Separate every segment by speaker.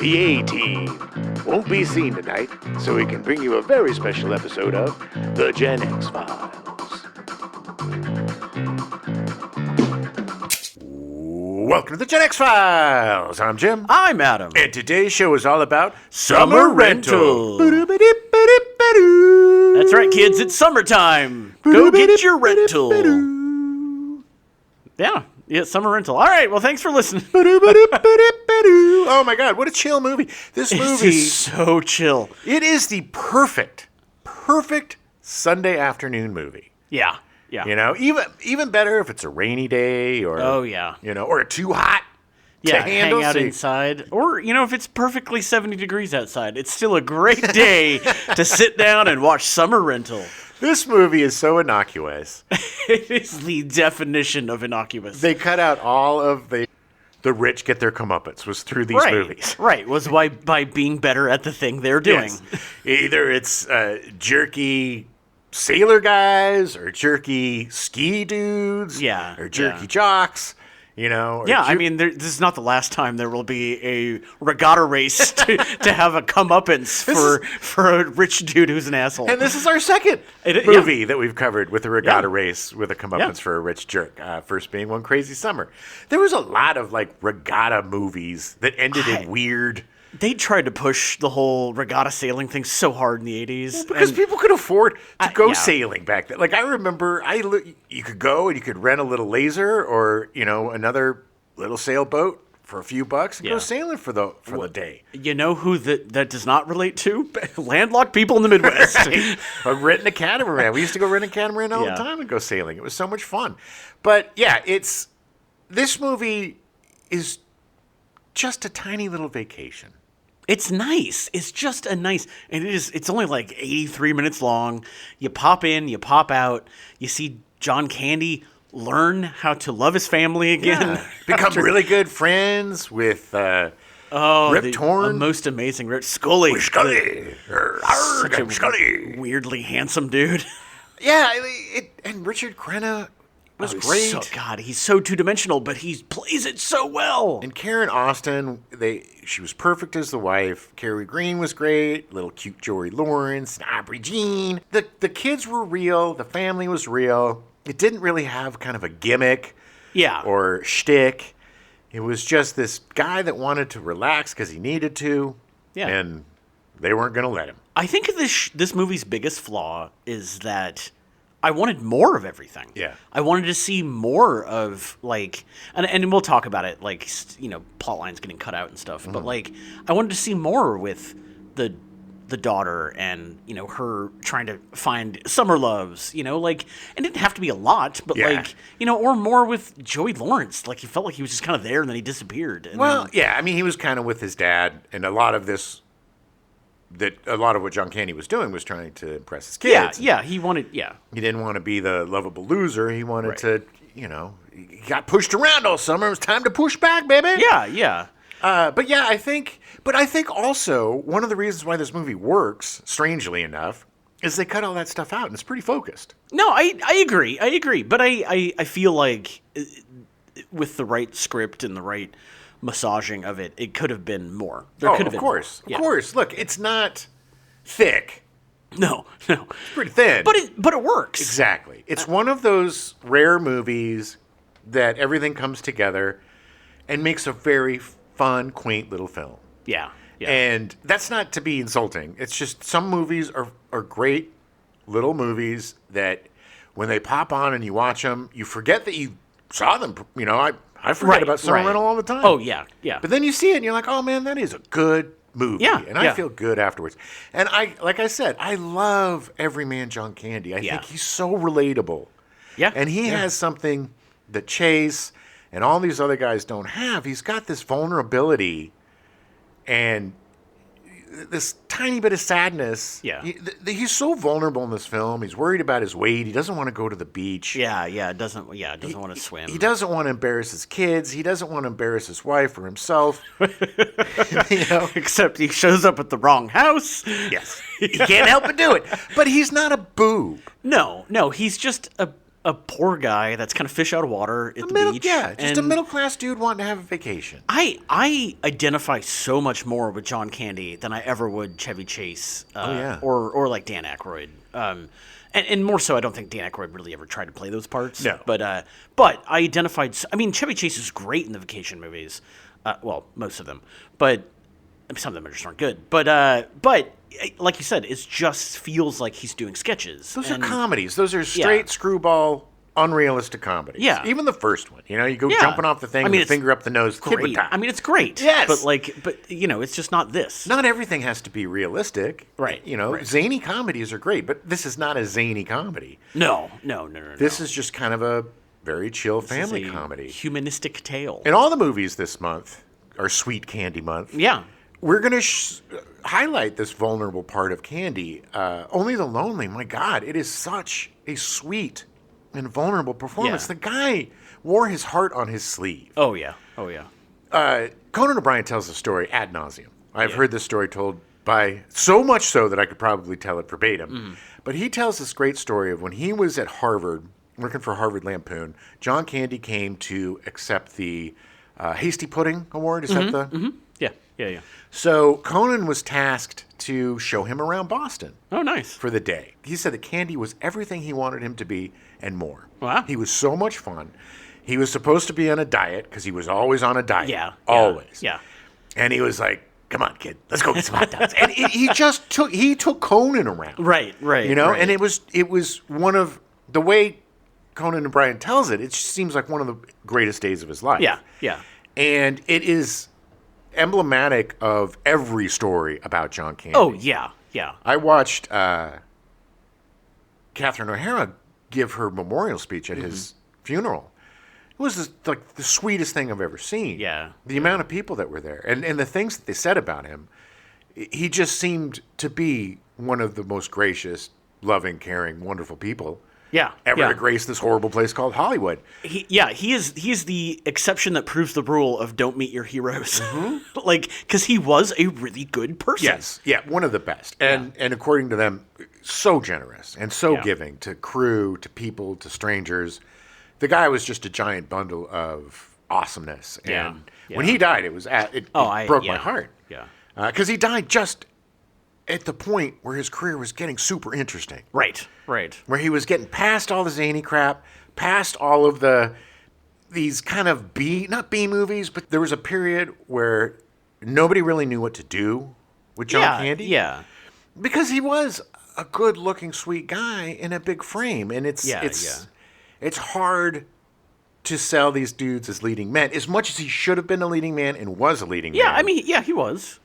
Speaker 1: The A-Team won't be seen tonight, so we can bring you a very special episode of The Gen X Files. Welcome to The Gen X Files. I'm Jim.
Speaker 2: I'm Adam.
Speaker 1: And today's show is all about summer rental.
Speaker 2: That's right, kids. It's summertime. Go get your rental. Yeah, summer rental. All right, well, thanks for listening.
Speaker 1: Oh, my God, what a chill movie. This movie
Speaker 2: is so chill.
Speaker 1: It is the perfect Sunday afternoon movie.
Speaker 2: Yeah.
Speaker 1: You know, even better if it's a rainy day or, or too hot to handle.
Speaker 2: Hang out inside. Or, if it's perfectly 70 degrees outside, it's still a great day to sit down and watch Summer Rental.
Speaker 1: This movie is so innocuous.
Speaker 2: It is the definition of innocuous.
Speaker 1: They cut out all of the rich get their comeuppance was through these movies.
Speaker 2: Right, was by being better at the thing they're doing.
Speaker 1: Yes. Either it's jerky sailor guys or jerky ski dudes or jerky jocks,
Speaker 2: this is not the last time there will be a regatta race to have a comeuppance for a rich dude who's an asshole.
Speaker 1: And this is our second movie that we've covered with a regatta race with a comeuppance for a rich jerk. First being One Crazy Summer. There was a lot of regatta movies that ended in weird.
Speaker 2: They tried to push the whole regatta sailing thing so hard in the 80s.
Speaker 1: Well, because people could afford to go sailing back then. I remember you could go and you could rent a little laser or, another little sailboat for a few bucks and go sailing for the day.
Speaker 2: You know who that does not relate to? Landlocked people in the Midwest.
Speaker 1: Or renting a catamaran. We used to go rent a catamaran all the time and go sailing. It was so much fun. But, this movie is just a tiny little vacation.
Speaker 2: It's nice. It's just and it's only 83 minutes long. You pop in, you pop out, you see John Candy learn how to love his family again.
Speaker 1: Yeah. Become really good friends with Rip Torn.
Speaker 2: Most amazing Rip Scully.
Speaker 1: Scully.
Speaker 2: Such a
Speaker 1: Scully.
Speaker 2: Weirdly handsome dude.
Speaker 1: Yeah, and Richard Crenna was great.
Speaker 2: He's so two-dimensional, but he plays it so well.
Speaker 1: And Karen Austin, she was perfect as the wife. Carrie Green was great. Little cute Jory Lawrence, Aubrey Jean. The kids were real. The family was real. It didn't really have kind of a gimmick or shtick. It was just this guy that wanted to relax because he needed to, and they weren't going to let him.
Speaker 2: I think this movie's biggest flaw is that I wanted more of everything.
Speaker 1: Yeah.
Speaker 2: I wanted to see more of and we'll talk about it, plot lines getting cut out and stuff. Mm-hmm. But I wanted to see more with the daughter and, her trying to find summer loves, it didn't have to be a lot, but or more with Joey Lawrence. He felt like he was just kind of there and then he disappeared. And
Speaker 1: he was kind of with his dad and a lot of what John Candy was doing was trying to impress his kids.
Speaker 2: He wanted,
Speaker 1: He didn't want to be the lovable loser. He wanted to, he got pushed around all summer. It was time to push back, baby.
Speaker 2: Yeah.
Speaker 1: I think also one of the reasons why this movie works, strangely enough, is they cut all that stuff out and it's pretty focused.
Speaker 2: No, I agree. But I feel like with the right script and the right massaging of it, it could have been more.
Speaker 1: Of course. Look, it's not thick.
Speaker 2: No.
Speaker 1: It's pretty thin.
Speaker 2: But it works.
Speaker 1: Exactly. It's one of those rare movies that everything comes together and makes a very fun, quaint little film.
Speaker 2: Yeah.
Speaker 1: And that's not to be insulting. It's just some movies are great little movies that when they pop on and you watch them, you forget that you saw them. I forget about Summer Rental all the time.
Speaker 2: Oh, yeah.
Speaker 1: But then you see it and you're like, oh, man, that is a good movie.
Speaker 2: Yeah.
Speaker 1: And I feel good afterwards. And like I said, I love Everyman John Candy. I think he's so relatable.
Speaker 2: Yeah.
Speaker 1: And he has something that Chase and all these other guys don't have. He's got this vulnerability and this tiny bit of sadness.
Speaker 2: Yeah.
Speaker 1: He's so vulnerable in this film. He's worried about his weight. He doesn't want to go to the beach.
Speaker 2: Doesn't want to swim.
Speaker 1: He doesn't want to embarrass his kids. He doesn't want to embarrass his wife or himself.
Speaker 2: Except he shows up at the wrong house.
Speaker 1: Yes. He can't help but do it. But he's not a boob.
Speaker 2: No, he's just a poor guy that's kind of fish out of water at the beach.
Speaker 1: Yeah, just a
Speaker 2: and
Speaker 1: middle-class dude wanting to have a vacation.
Speaker 2: I identify so much more with John Candy than I ever would Chevy Chase. Or like Dan Aykroyd. And more so, I don't think Dan Aykroyd really ever tried to play those parts.
Speaker 1: No.
Speaker 2: But I identified. I mean, Chevy Chase is great in the vacation movies. Well, most of them. But some of them just aren't good. But like you said, it just feels like he's doing sketches.
Speaker 1: Those are comedies. Those are straight screwball, unrealistic comedies.
Speaker 2: Yeah.
Speaker 1: Even the first one. You go jumping off the thing with the finger up the nose. Kid with
Speaker 2: Great.
Speaker 1: time.
Speaker 2: I mean, it's great.
Speaker 1: Yes.
Speaker 2: But it's just not this.
Speaker 1: Not everything has to be realistic.
Speaker 2: Right.
Speaker 1: Zany comedies are great, but this is not a zany comedy.
Speaker 2: No.
Speaker 1: This is just kind of a very chill family
Speaker 2: It's a
Speaker 1: comedy.
Speaker 2: humanistic tale.
Speaker 1: And all the movies this month are Sweet Candy Month.
Speaker 2: Yeah.
Speaker 1: We're going to highlight this vulnerable part of Candy. Only the Lonely, my God, it is such a sweet and vulnerable performance.
Speaker 2: Yeah.
Speaker 1: The guy wore his heart on his sleeve.
Speaker 2: Oh yeah.
Speaker 1: Conan O'Brien tells the story ad nauseum. I've heard this story told by so much so that I could probably tell it verbatim.
Speaker 2: Mm-hmm.
Speaker 1: But he tells this great story of when he was at Harvard, working for Harvard Lampoon, John Candy came to accept the Hasty Pudding Award. Is that the...
Speaker 2: Mm-hmm. Yeah.
Speaker 1: So Conan was tasked to show him around Boston
Speaker 2: Oh, nice.
Speaker 1: for the day. He said that Candy was everything he wanted him to be and more.
Speaker 2: Wow.
Speaker 1: He was so much fun. He was supposed to be on a diet because he was always on a diet.
Speaker 2: Yeah.
Speaker 1: Always.
Speaker 2: Yeah.
Speaker 1: And he was like, "Come on, kid, let's go get some hot dogs." And he took Conan around.
Speaker 2: Right. Right.
Speaker 1: And it was one of the way Conan O'Brien tells it. It just seems like one of the greatest days of his life.
Speaker 2: Yeah.
Speaker 1: And it is emblematic of every story about John Candy.
Speaker 2: Oh yeah.
Speaker 1: I watched Catherine O'Hara give her memorial speech at his funeral. It was like the sweetest thing I've ever seen.
Speaker 2: Yeah.
Speaker 1: The amount of people that were there and the things that they said about him. He just seemed to be one of the most gracious, loving, caring, wonderful people ever to grace this horrible place called Hollywood.
Speaker 2: He is the exception that proves the rule of don't meet your heroes. Because he was a really good person.
Speaker 1: Yes, one of the best. And according to them, so generous and so giving to crew, to people, to strangers. The guy was just a giant bundle of awesomeness. And when he died, it broke my heart.
Speaker 2: Yeah.
Speaker 1: Because he died just at the point where his career was getting super interesting.
Speaker 2: Right.
Speaker 1: Where he was getting past all the zany crap, past all of these kind of not B movies, but there was a period where nobody really knew what to do with John Candy.
Speaker 2: Yeah.
Speaker 1: Because he was a good-looking, sweet guy in a big frame, and it's hard to sell these dudes as leading men, as much as he should have been a leading man and was a leading man.
Speaker 2: Yeah, I mean, he was.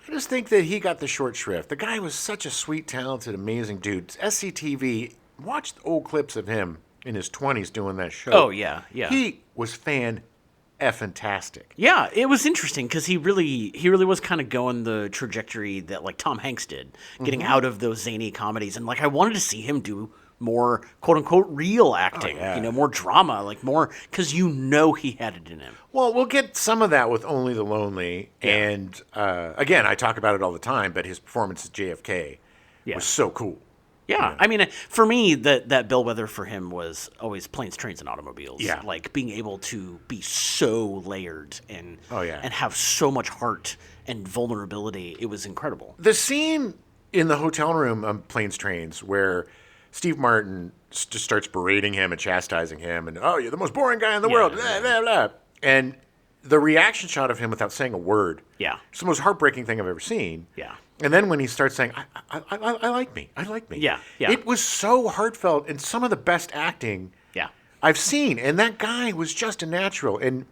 Speaker 1: I just think that he got the short shrift. The guy was such a sweet, talented, amazing dude. SCTV, watched old clips of him in his 20s doing that show.
Speaker 2: Oh, yeah.
Speaker 1: He was fan-effing-tastic.
Speaker 2: Yeah, it was interesting because he really was kind of going the trajectory that like Tom Hanks did, getting out of those zany comedies, and like I wanted to see him do more quote unquote real acting, more drama, like more because he had it in him.
Speaker 1: Well, we'll get some of that with Only the Lonely, and again, I talk about it all the time, but his performance at JFK was so cool.
Speaker 2: Yeah, I mean, for me, that bellwether for him was always Planes, Trains, and Automobiles.
Speaker 1: Yeah.
Speaker 2: Like being able to be so layered and and have so much heart and vulnerability. It was incredible.
Speaker 1: The scene in the hotel room on Planes, Trains where Steve Martin just starts berating him and chastising him, and you're the most boring guy in the world, blah, blah, blah. And the reaction shot of him without saying a word.
Speaker 2: Yeah,
Speaker 1: it's the most heartbreaking thing I've ever seen.
Speaker 2: Yeah.
Speaker 1: And then when he starts saying, I like me. I like me.
Speaker 2: Yeah.
Speaker 1: It was so heartfelt and some of the best acting I've seen. And that guy was just a natural. And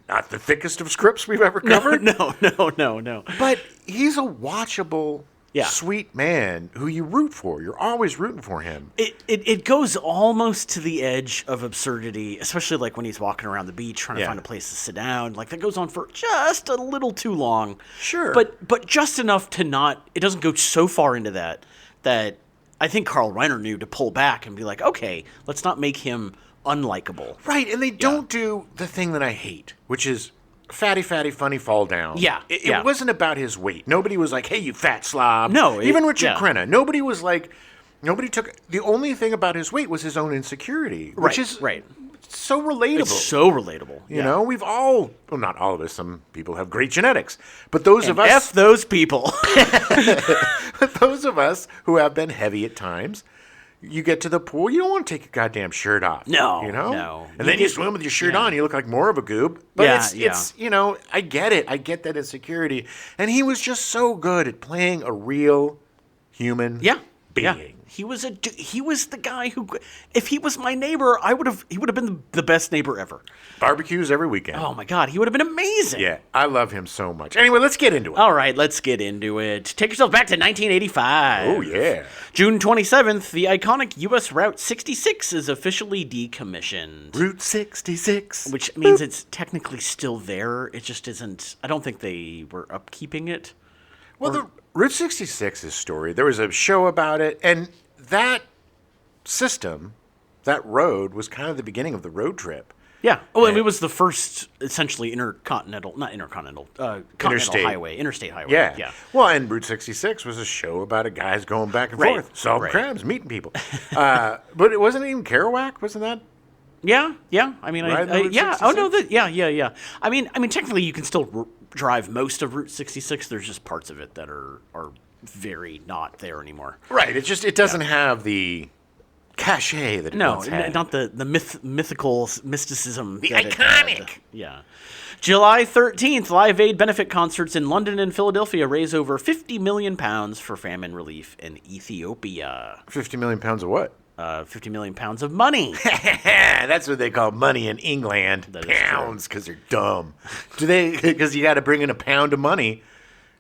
Speaker 1: not the thickest of scripts we've ever covered.
Speaker 2: No.
Speaker 1: But he's a watchable, sweet man who you root for. You're always rooting for him.
Speaker 2: It goes almost to the edge of absurdity, especially like when he's walking around the beach trying to find a place to sit down. Like that goes on for just a little too long.
Speaker 1: Sure.
Speaker 2: But just enough to it doesn't go so far into that I think Carl Reiner knew to pull back and be like, okay, let's not make him unlikable.
Speaker 1: Right, and they don't do the thing that I hate, which is fatty, funny, fall down.
Speaker 2: Yeah.
Speaker 1: It wasn't about his weight. Nobody was like, hey, you fat slob.
Speaker 2: No.
Speaker 1: Even Richard Crenna. Nobody was like, Nobody took... The only thing about his weight was his own insecurity, which is
Speaker 2: right.
Speaker 1: so relatable.
Speaker 2: It's so relatable.
Speaker 1: You know, we've all... Well, not all of us. Some people have great genetics. But those of us...
Speaker 2: F those people.
Speaker 1: But those of us who have been heavy at times... You get to the pool, you don't want to take your goddamn shirt off.
Speaker 2: No,
Speaker 1: you know?
Speaker 2: no.
Speaker 1: And then you swim with your shirt on, you look like more of a goob. But it's, you know, I get it. I get that insecurity. And he was just so good at playing a real human being.
Speaker 2: Yeah. He was the guy who, if he was my neighbor, he would have been the best neighbor ever.
Speaker 1: Barbecues every weekend.
Speaker 2: Oh my God, he would have been amazing.
Speaker 1: Yeah, I love him so much. Anyway, let's get into it.
Speaker 2: All right, let's get into it. Take yourself back to 1985.
Speaker 1: Oh, yeah.
Speaker 2: June 27th, the iconic U.S. Route 66 is officially decommissioned.
Speaker 1: Route 66.
Speaker 2: Which means it's technically still there. It just isn't. I don't think they were upkeeping it.
Speaker 1: Well, the Route 66's story, there was a show about it, and that system, that road, was kind of the beginning of the road trip.
Speaker 2: Yeah. Oh, and it was the first, essentially, continental interstate highway.
Speaker 1: Yeah. Well, and Route 66 was a show about a guy's going back and forth, solving crimes, meeting people. But it wasn't even Kerouac, wasn't that?
Speaker 2: Yeah. I mean, yeah.
Speaker 1: 66?
Speaker 2: Oh no, yeah. I mean, technically, you can still drive most of Route 66. There's just parts of it that are very not there anymore.
Speaker 1: Right. It doesn't have the cachet that it once had.
Speaker 2: Not the mythical mysticism.
Speaker 1: The iconic.
Speaker 2: Yeah. July 13th, Live Aid benefit concerts in London and Philadelphia raise over £50 million for famine relief in Ethiopia.
Speaker 1: 50 million pounds of what?
Speaker 2: 50 million pounds of money.
Speaker 1: That's what they call money in England. Pounds, because they're dumb. Because you got to bring in a pound of money.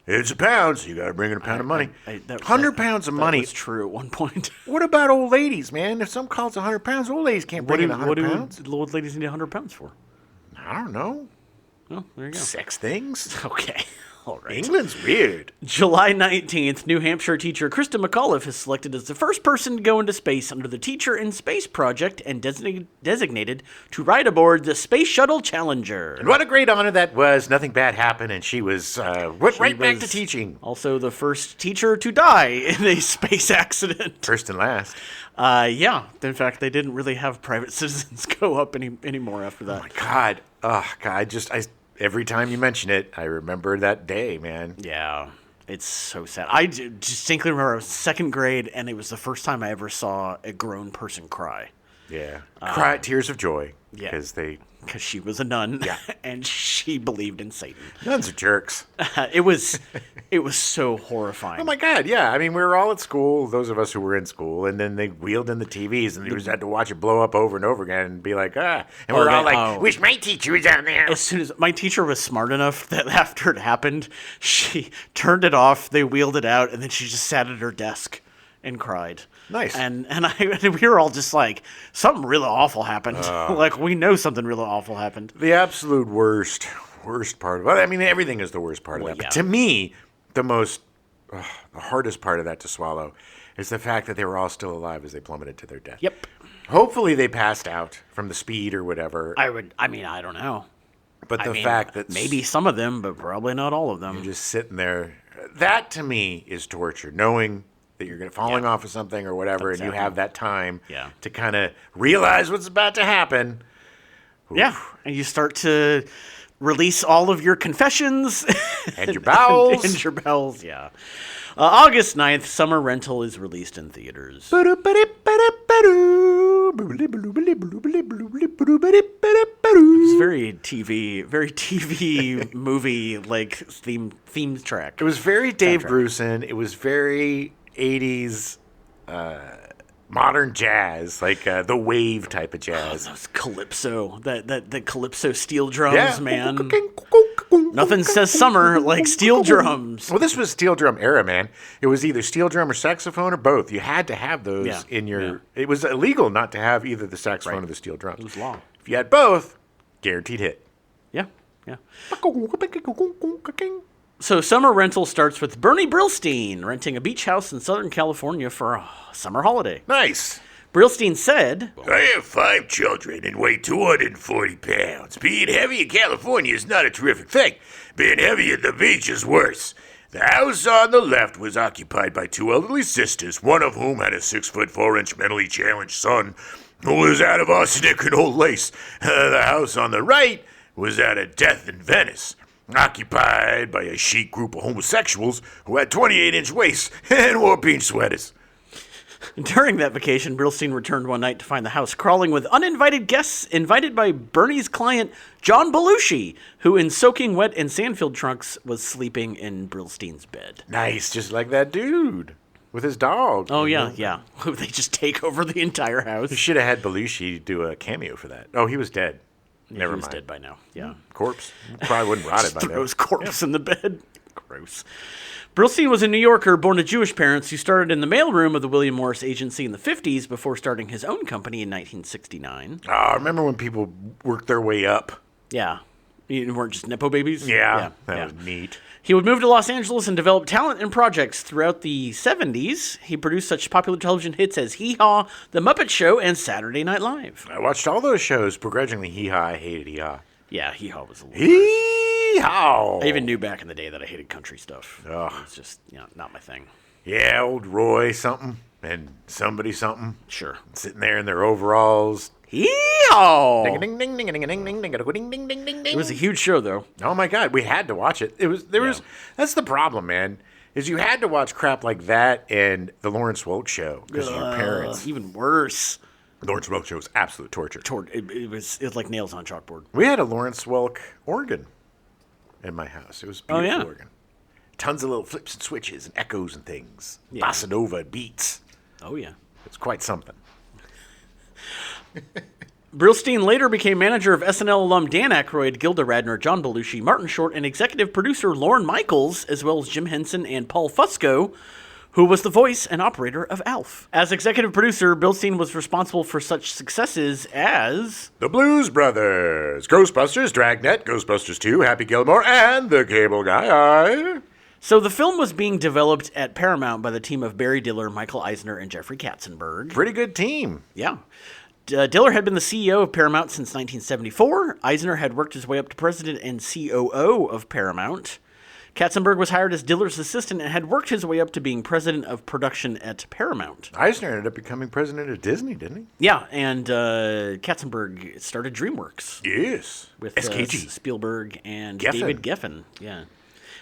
Speaker 1: It's a pound, so you got to bring in a pound of money. 100 pounds of money.
Speaker 2: That's true at one point.
Speaker 1: What about old ladies, man? If some calls 100 pounds, old ladies can't bring in 100 pounds.
Speaker 2: What do old ladies need 100 pounds for?
Speaker 1: I don't know.
Speaker 2: Oh, there you go.
Speaker 1: Sex things?
Speaker 2: Okay. All right.
Speaker 1: England's weird.
Speaker 2: July 19th, New Hampshire teacher Krista McAuliffe is selected as the first person to go into space under the Teacher in Space project and designated to ride aboard the Space Shuttle Challenger.
Speaker 1: And what a great honor that was. Nothing bad happened, and she was right back to teaching.
Speaker 2: Also the first teacher to die in a space accident.
Speaker 1: First and last.
Speaker 2: Yeah. In fact, they didn't really have private citizens go up anymore after that.
Speaker 1: Oh, my God. Oh, God. Every time you mention it, I remember that day, man.
Speaker 2: Yeah, it's so sad. I distinctly remember I was second grade, and it was the first time I ever saw a grown person cry.
Speaker 1: Yeah, tears of joy. Yeah, because
Speaker 2: she was a nun.
Speaker 1: Yeah,
Speaker 2: and she believed in Satan.
Speaker 1: Nuns are jerks.
Speaker 2: It was so horrifying.
Speaker 1: Oh my God! Yeah, I mean, we were all at school. Those of us who were in school, and then they wheeled in the TVs, and we just had to watch it blow up over and over again, and be like, and we're all like, wish my teacher was down there.
Speaker 2: As soon as my teacher was smart enough that after it happened, she turned it off. They wheeled it out, and then she just sat at her desk and cried.
Speaker 1: Nice.
Speaker 2: And we were all just like, something really awful happened. Like, we know something really awful happened.
Speaker 1: The absolute worst part of it. I mean, everything is the worst part of that.
Speaker 2: Yeah.
Speaker 1: But to me, the hardest part of that to swallow is the fact that they were all still alive as they plummeted to their death.
Speaker 2: Yep.
Speaker 1: Hopefully they passed out from the speed or whatever.
Speaker 2: I don't know.
Speaker 1: But the fact that...
Speaker 2: Maybe some of them, but probably not all of them.
Speaker 1: You're just sitting there. That, to me, is torture. Knowing that you're falling off of something or whatever, and you have that time to kind of realize what's about to happen. Oof.
Speaker 2: Yeah, and you start to release all of your confessions.
Speaker 1: And your bowels.
Speaker 2: And your bowels, yeah. August 9th, Summer Rental is released in theaters. It's very TV movie like theme track.
Speaker 1: It was very Dave Grusin. It was very 80s modern jazz, like the wave type of jazz.
Speaker 2: Those calypso, the calypso steel drums, man. Nothing says summer like steel drums.
Speaker 1: Well, this was steel drum era, man. It was either steel drum or saxophone or both. You had to have those in your... Yeah. It was illegal not to have either the saxophone or the steel drums.
Speaker 2: It was law.
Speaker 1: If you had both, guaranteed hit.
Speaker 2: Yeah. So Summer Rental starts with Bernie Brillstein renting a beach house in Southern California for a summer holiday.
Speaker 1: Nice.
Speaker 2: Brillstein said,
Speaker 3: I have 5 children and weigh 240 pounds. Being heavy in California is not a terrific thing. Being heavy at the beach is worse. The house on the left was occupied by two elderly sisters, one of whom had a 6'4" mentally challenged son who was out of arsenic and old lace. The house on the right was at a death in Venice, occupied by a chic group of homosexuals who had 28-inch waists and wore pink sweaters.
Speaker 2: During that vacation, Brillstein returned one night to find the house crawling with uninvited guests invited by Bernie's client, John Belushi, who in soaking wet and sand-filled trunks was sleeping in Brillstein's bed.
Speaker 1: Nice, just like that dude with his dog.
Speaker 2: Oh, yeah. They just take over the entire house.
Speaker 1: You should have had Belushi do a cameo for that. Oh, he was dead. Never
Speaker 2: He was
Speaker 1: mind.
Speaker 2: dead by now, yeah.
Speaker 1: Corpse. Probably wouldn't rot it by then.
Speaker 2: Throws corpse in the bed. Gross. Brillstein was a New Yorker born to Jewish parents who started in the mailroom of the William Morris Agency in the 50s before starting his own company in 1969.
Speaker 1: Oh, remember when people worked their way up?
Speaker 2: Yeah. You weren't just Nepo babies?
Speaker 1: That was neat.
Speaker 2: He would move to Los Angeles and develop talent and projects throughout the 70s. He produced such popular television hits as Hee Haw, The Muppet Show, and Saturday Night Live.
Speaker 1: I watched all those shows begrudgingly. Hee Haw, I hated Hee Haw.
Speaker 2: Yeah, Hee Haw was a little.
Speaker 1: Hee Haw!
Speaker 2: I even knew back in the day that I hated country stuff.
Speaker 1: Ugh.
Speaker 2: It was just, not my thing.
Speaker 1: Yeah, old Roy something and somebody something.
Speaker 2: Sure.
Speaker 1: Sitting there in their overalls.
Speaker 2: Hee Haw!
Speaker 1: Ding ding ding ding ding ding ding ding ding ding ding ding.
Speaker 2: It was a huge show, though.
Speaker 1: Oh my God, we had to watch it. That's the problem, man. Is you had to watch crap like that and the Lawrence Welk Show because of your parents.
Speaker 2: Even worse.
Speaker 1: Lawrence Welk Show was absolute torture.
Speaker 2: It was like nails on a chalkboard.
Speaker 1: We had a Lawrence Welk organ in my house. It was a beautiful
Speaker 2: yeah.
Speaker 1: organ. Tons of little flips and switches and echoes and things.
Speaker 2: Yeah.
Speaker 1: Bossa Nova beats.
Speaker 2: Oh, yeah.
Speaker 1: It's quite something.
Speaker 2: Brillstein later became manager of SNL alum Dan Aykroyd, Gilda Radner, John Belushi, Martin Short, and executive producer Lorne Michaels, as well as Jim Henson and Paul Fusco, who was the voice and operator of Alf. As executive producer, Brillstein was responsible for such successes as
Speaker 1: The Blues Brothers, Ghostbusters, Dragnet, Ghostbusters 2, Happy Gilmore, and The Cable Guy.
Speaker 2: So the film was being developed at Paramount by the team of Barry Diller, Michael Eisner, and Jeffrey Katzenberg.
Speaker 1: Pretty good team.
Speaker 2: Yeah. Diller had been the CEO of Paramount since 1974. Eisner had worked his way up to president and COO of Paramount. Katzenberg was hired as Diller's assistant and had worked his way up to being president of production at Paramount.
Speaker 1: Eisner ended up becoming president of Disney, didn't he?
Speaker 2: Yeah, and Katzenberg started DreamWorks
Speaker 1: Yes.
Speaker 2: with
Speaker 1: SKG.
Speaker 2: Spielberg and
Speaker 1: Geffen.
Speaker 2: David Geffen. Yeah.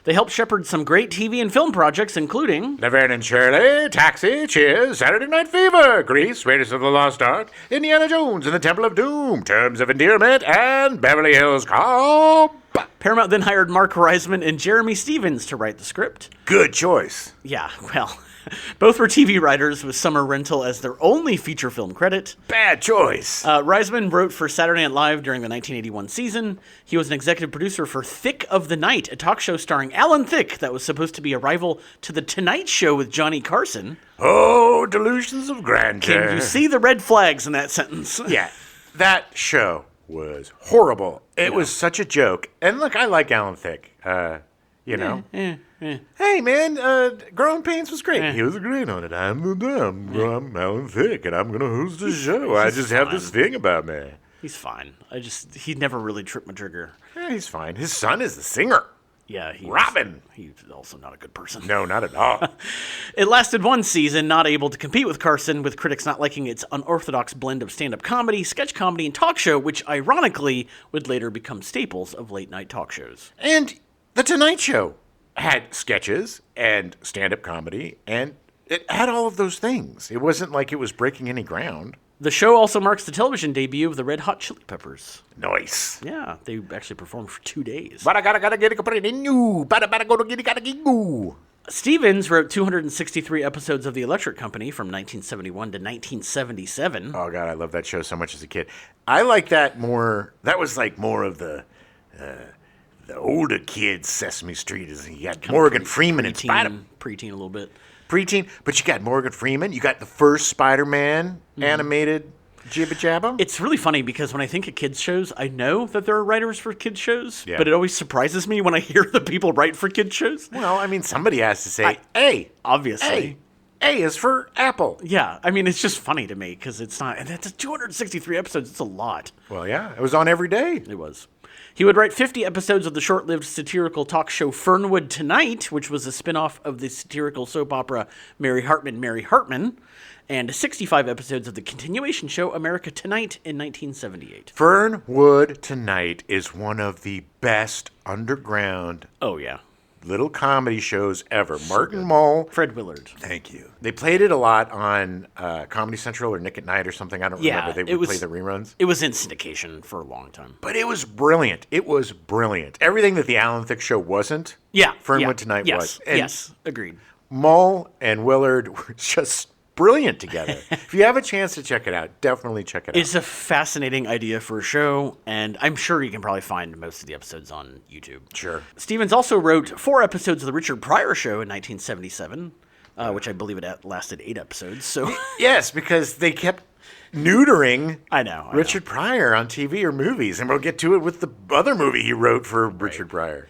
Speaker 2: They helped shepherd some great TV and film projects, including
Speaker 1: Laverne and Shirley, Taxi, Cheers, Saturday Night Fever, Grease, Raiders of the Lost Ark, Indiana Jones and the Temple of Doom, Terms of Endearment, and Beverly Hills Cop.
Speaker 2: Paramount then hired Mark Reisman and Jeremy Stevens to write the script.
Speaker 1: Good choice.
Speaker 2: Yeah, well, both were TV writers with Summer Rental as their only feature film credit.
Speaker 1: Bad choice.
Speaker 2: Reisman wrote for Saturday Night Live during the 1981 season. He was an executive producer for Thick of the Night, a talk show starring Alan Thicke that was supposed to be a rival to The Tonight Show with Johnny Carson.
Speaker 1: Oh, delusions of grandeur.
Speaker 2: Can you see the red flags in that sentence?
Speaker 1: Yeah, that show was horrible. It was such a joke. And look, I like Alan Thicke. You know. Hey, man, Growing Pains was great. He was great on it. I'm Alan Thicke, and I'm going to host the show. I just have this thing about me.
Speaker 2: He's fine. He never really tripped my trigger.
Speaker 1: Yeah, he's fine. His son is the singer.
Speaker 2: Yeah,
Speaker 1: Robin.
Speaker 2: He's also not a good person.
Speaker 1: No, not at all.
Speaker 2: It lasted one season, not able to compete with Carson, with critics not liking its unorthodox blend of stand-up comedy, sketch comedy, and talk show, which ironically would later become staples of late-night talk shows.
Speaker 1: And The Tonight Show had sketches and stand-up comedy, and it had all of those things. It wasn't like it was breaking any ground.
Speaker 2: The show also marks the television debut of the Red Hot Chili Peppers.
Speaker 1: Nice.
Speaker 2: Yeah, they actually performed for 2 days.
Speaker 1: But I gotta get it, put it in you. Gotta go to get it, gotta get you.
Speaker 2: Stevens wrote 263 episodes of The Electric Company from 1971 to 1977.
Speaker 1: Oh, God, I love that show so much as a kid. I like that more. That was like more of the older kids' Sesame Street. You got Morgan Freeman and Spider-Man.
Speaker 2: Preteen a little bit.
Speaker 1: Preteen, but you got Morgan Freeman. You got the first Spider-Man animated Jibba Jabba.
Speaker 2: It's really funny because when I think of kids shows, I know that there are writers for kids shows,
Speaker 1: Yeah.
Speaker 2: but it always surprises me when I hear the people write for kids shows.
Speaker 1: Well, I mean, somebody has to say, A.
Speaker 2: Obviously.
Speaker 1: A is for Apple.
Speaker 2: Yeah, I mean, it's just funny to me because it's not, and that's 263 episodes, it's a lot.
Speaker 1: Well, yeah, it was on every day.
Speaker 2: It was. He would write 50 episodes of the short-lived satirical talk show Fernwood Tonight, which was a spin-off of the satirical soap opera Mary Hartman, Mary Hartman, and 65 episodes of the continuation show America Tonight in 1978.
Speaker 1: Fernwood Tonight is one of the best underground
Speaker 2: Oh, yeah.
Speaker 1: little comedy shows ever. Martin Mull.
Speaker 2: Fred Willard.
Speaker 1: Thank you. They played it a lot on Comedy Central or Nick at Night or something. I don't remember. They would play the reruns.
Speaker 2: It was in syndication for a long time.
Speaker 1: But it was brilliant. It was brilliant. Everything that the Alan Thicke Show wasn't,
Speaker 2: Yeah.
Speaker 1: Fernwood Tonight was. And
Speaker 2: Yes, agreed.
Speaker 1: Mull and Willard were just brilliant together. If you have a chance to check it out, definitely check it out.
Speaker 2: It's a fascinating idea for a show, and I'm sure you can probably find most of the episodes on YouTube.
Speaker 1: Sure.
Speaker 2: Stevens also wrote 4 episodes of The Richard Pryor Show in 1977, which I believe it lasted 8 episodes. So
Speaker 1: Yes, because they kept neutering
Speaker 2: I know.
Speaker 1: Richard Pryor on TV or movies, and we'll get to it with the other movie he wrote for Richard Pryor.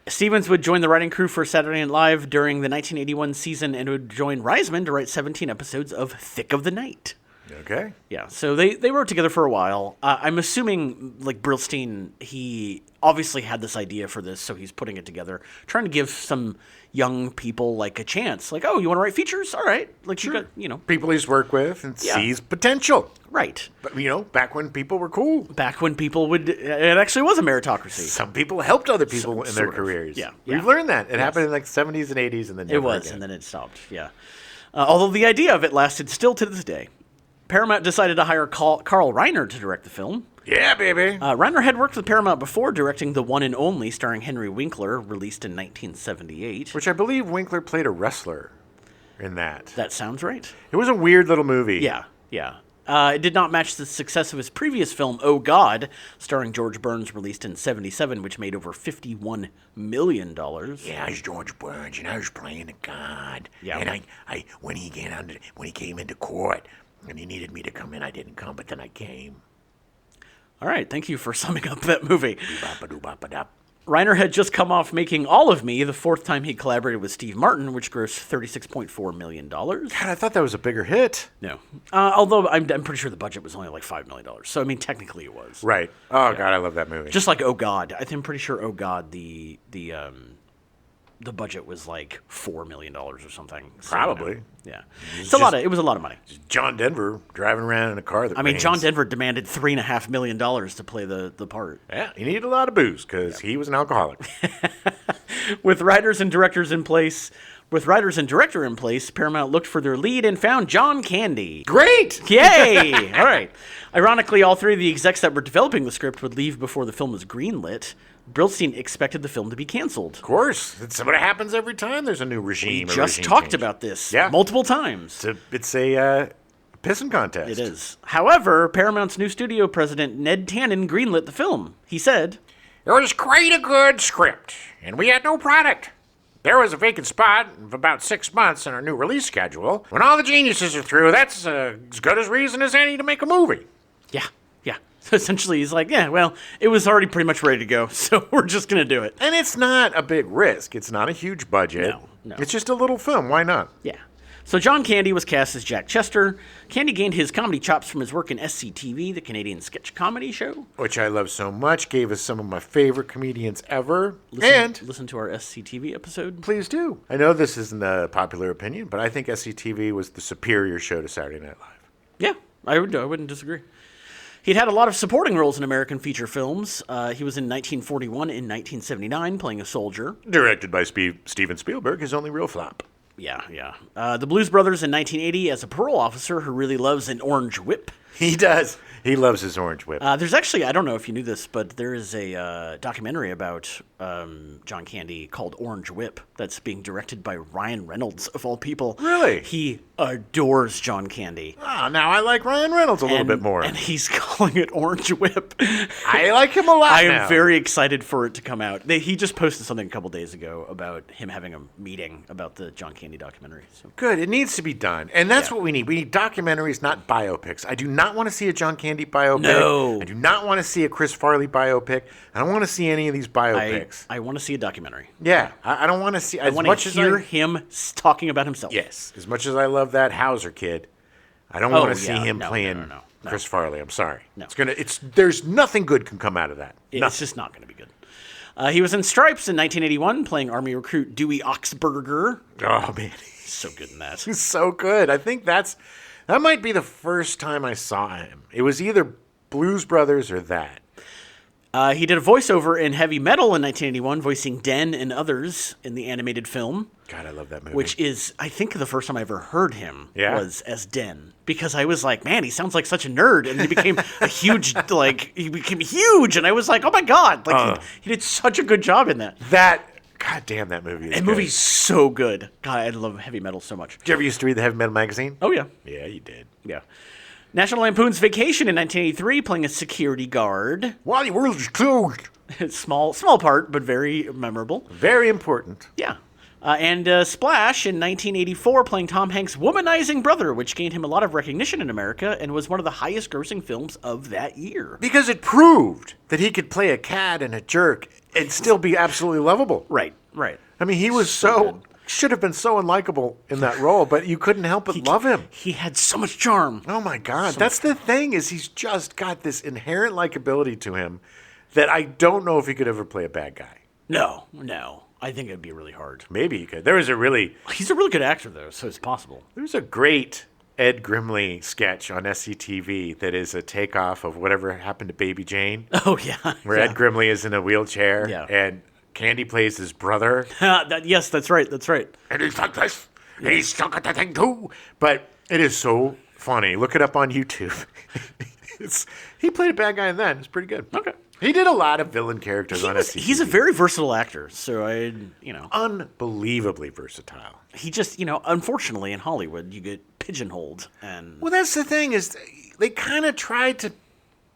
Speaker 2: Stevens would join the writing crew for Saturday Night Live during the 1981 season and would join Reisman to write 17 episodes of Thick of the Night.
Speaker 1: Okay.
Speaker 2: Yeah, so they wrote together for a while. I'm assuming, like, Brillstein, he obviously had this idea for this, so he's putting it together, trying to give some young people, like, a chance. Like, oh, you want to write features? All right. Like, you got,
Speaker 1: People he's worked with and
Speaker 2: Yeah.
Speaker 1: sees potential.
Speaker 2: Right.
Speaker 1: But, back when people were cool.
Speaker 2: Back when people would, it actually was a meritocracy.
Speaker 1: Some people helped other people in their
Speaker 2: sort of.
Speaker 1: careers.
Speaker 2: Yeah.
Speaker 1: We've learned that. It happened in like 70s and 80s and then never
Speaker 2: It was,
Speaker 1: again.
Speaker 2: and then it stopped, yeah. Although the idea of it lasted still to this day. Paramount decided to hire Carl Reiner to direct the film.
Speaker 1: Yeah, baby.
Speaker 2: Reiner had worked with Paramount before directing The One and Only, starring Henry Winkler, released in 1978.
Speaker 1: Which I believe Winkler played a wrestler in that.
Speaker 2: That sounds right.
Speaker 1: It was a weird little movie.
Speaker 2: Yeah. It did not match the success of his previous film, Oh God, starring George Burns, released in 1977, which made over $51 million.
Speaker 3: Yeah, I was George Burns, and I was playing a god.
Speaker 2: Yeah.
Speaker 3: And I when he came into court, and he needed me to come in, I didn't come, but then I came.
Speaker 2: All right, thank you for summing up that movie.
Speaker 3: Bop-a-doo-bop-a-dop.
Speaker 2: Reiner had just come off making All of Me, the 4th time he collaborated with Steve Martin, which grossed $36.4 million.
Speaker 1: God, I thought that was a bigger hit.
Speaker 2: No. Although I'm pretty sure the budget was only like $5 million. So, I mean, technically it was.
Speaker 1: Right. Oh, God, I love that movie.
Speaker 2: Just like Oh God. I'm pretty sure Oh God, the budget was like $4 million or something. So,
Speaker 1: Probably.
Speaker 2: Yeah. It was a lot of money.
Speaker 1: John Denver driving around in a car that
Speaker 2: I mean,
Speaker 1: rains.
Speaker 2: John Denver demanded $3.5 million to play the part.
Speaker 1: Yeah, he needed a lot of booze because he was an alcoholic.
Speaker 2: With writers and director in place, Paramount looked for their lead and found John Candy.
Speaker 1: Great!
Speaker 2: Yay! All right. Ironically, all 3 of the execs that were developing the script would leave before the film was greenlit. Brillstein expected the film to be canceled.
Speaker 1: Of course. It's what happens every time there's a new regime.
Speaker 2: We
Speaker 1: or
Speaker 2: just
Speaker 1: regime
Speaker 2: talked
Speaker 1: change.
Speaker 2: about this
Speaker 1: Yeah.
Speaker 2: multiple times.
Speaker 1: It's a pissing contest.
Speaker 2: It is. However, Paramount's new studio president, Ned Tannen, greenlit the film. He said,
Speaker 3: It was quite a good script, and we had no product. There was a vacant spot of about 6 months in our new release schedule. When all the geniuses are through, that's as good as reason as any to make a movie.
Speaker 2: yeah. So essentially, he's like, yeah, well, it was already pretty much ready to go, so we're just going to do it.
Speaker 1: And it's not a big risk. It's not a huge budget.
Speaker 2: No.
Speaker 1: It's just a little film. Why not?
Speaker 2: Yeah. So John Candy was cast as Jack Chester. Candy gained his comedy chops from his work in SCTV, the Canadian sketch comedy show.
Speaker 1: Which I love so much. Gave us some of my favorite comedians ever.
Speaker 2: Listen to our SCTV episode.
Speaker 1: Please do. I know this isn't a popular opinion, but I think SCTV was the superior show to Saturday Night Live.
Speaker 2: Yeah, I wouldn't disagree. He'd had a lot of supporting roles in American feature films. He was in 1941 and 1979, playing a soldier.
Speaker 1: Directed by Steven Spielberg, his only real flop.
Speaker 2: Yeah. The Blues Brothers in 1980 as a parole officer who really loves an orange whip.
Speaker 1: He does. He loves his orange whip.
Speaker 2: There's actually, I don't know if you knew this, but there is a documentary about John Candy called Orange Whip that's being directed by Ryan Reynolds, of all people.
Speaker 1: Really?
Speaker 2: He adores John Candy.
Speaker 1: Oh, now I like Ryan Reynolds a little bit more.
Speaker 2: And he's calling it Orange Whip.
Speaker 1: I like him a lot
Speaker 2: I
Speaker 1: now.
Speaker 2: am very excited for it to come out. He just posted something a couple days ago about him having a meeting about the John Candy documentary. So.
Speaker 1: Good. It needs to be done. And that's what we need. We need documentaries, not biopics. I do not want to see a John Candy biopic.
Speaker 2: No.
Speaker 1: I do not want to see a Chris Farley biopic. I don't want to see any of these biopics.
Speaker 2: I want to see a documentary.
Speaker 1: Yeah. I don't want to see...
Speaker 2: I want to hear him talking about himself.
Speaker 1: Yes. As much as I love that Hauser kid, I don't want to see him
Speaker 2: no,
Speaker 1: playing
Speaker 2: no.
Speaker 1: Chris Farley. I'm sorry.
Speaker 2: No.
Speaker 1: There's nothing good can come out of that.
Speaker 2: It's just not going to be good. He was in Stripes in 1981, playing Army recruit Dewey Oxburger.
Speaker 1: Oh man,
Speaker 2: He's so good in that.
Speaker 1: he's so good. I think that might be the first time I saw him. It was either Blues Brothers or that.
Speaker 2: He did a voiceover in Heavy Metal in 1981, voicing Den and others in the animated film.
Speaker 1: God, I love that movie.
Speaker 2: Which is, I think, the first time I ever heard him was as Den. Because I was like, man, he sounds like such a nerd. And he became he became huge. And I was like, oh my God. He did such a good job in that.
Speaker 1: God damn, that movie is
Speaker 2: That
Speaker 1: good.
Speaker 2: movie's so good. God, I love Heavy Metal so much.
Speaker 1: Did you ever used to read the Heavy Metal magazine?
Speaker 2: Oh, yeah.
Speaker 1: Yeah, you did.
Speaker 2: Yeah. National Lampoon's Vacation in 1983, playing a security guard.
Speaker 1: While your world is closed.
Speaker 2: Small part, but very memorable.
Speaker 1: Very important.
Speaker 2: Yeah. And Splash in 1984, playing Tom Hanks' womanizing brother, which gained him a lot of recognition in America and was one of the highest grossing films of that year.
Speaker 1: Because it proved that he could play a cad and a jerk and still be absolutely lovable.
Speaker 2: Right.
Speaker 1: I mean, he was should have been so unlikable in that role, but you couldn't help but love him.
Speaker 2: He had so much charm.
Speaker 1: Oh my God. That's the thing, is he's just got this inherent likability to him that I don't know if he could ever play a bad guy.
Speaker 2: No. I think it'd be really hard.
Speaker 1: Maybe he could.
Speaker 2: He's a really good actor, though, so it's possible.
Speaker 1: There's a great Ed Grimley sketch on SCTV that is a takeoff of Whatever Happened to Baby Jane.
Speaker 2: Oh, yeah.
Speaker 1: Where Ed Grimley is in a wheelchair and Candy plays his brother.
Speaker 2: Yes, that's right.
Speaker 1: And he's like this. And he's stuck at the thing too. But it is so funny. Look it up on YouTube. He played a bad guy in that. It's pretty good.
Speaker 2: Okay.
Speaker 1: He did a lot of villain characters on SCTV.
Speaker 2: He's a very versatile actor, so
Speaker 1: unbelievably versatile.
Speaker 2: He just, unfortunately in Hollywood, you get pigeonholed. And
Speaker 1: well, that's the thing, is they kind of tried to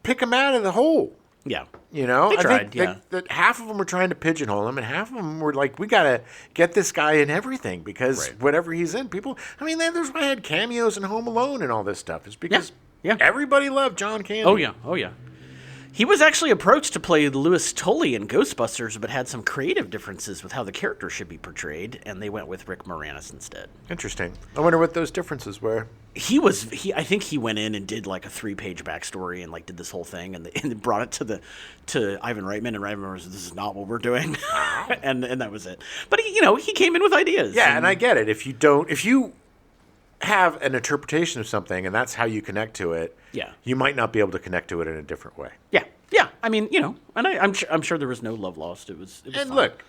Speaker 1: pick him out of the hole.
Speaker 2: Yeah.
Speaker 1: They
Speaker 2: tried,
Speaker 1: think that half of them were trying to pigeonhole him, and half of them were like, we got to get this guy in everything, because whatever he's in, people... I mean, there's why I had cameos in Home Alone and all this stuff. It's because everybody loved John Candy.
Speaker 2: Oh, yeah. He was actually approached to play Louis Tully in Ghostbusters, but had some creative differences with how the character should be portrayed, and they went with Rick Moranis instead.
Speaker 1: Interesting. I wonder what those differences were.
Speaker 2: I think he went in and did like a 3-page backstory and did this whole thing and brought it to Ivan Reitman, and Reitman was, this is not what we're doing. and that was it. But he came in with ideas.
Speaker 1: Yeah, and I get it. If you have an interpretation of something and that's how you connect to it, you might not be able to connect to it in a different way.
Speaker 2: Yeah. I mean, and I'm sure there was no love lost. It was
Speaker 1: and
Speaker 2: fine.
Speaker 1: Look,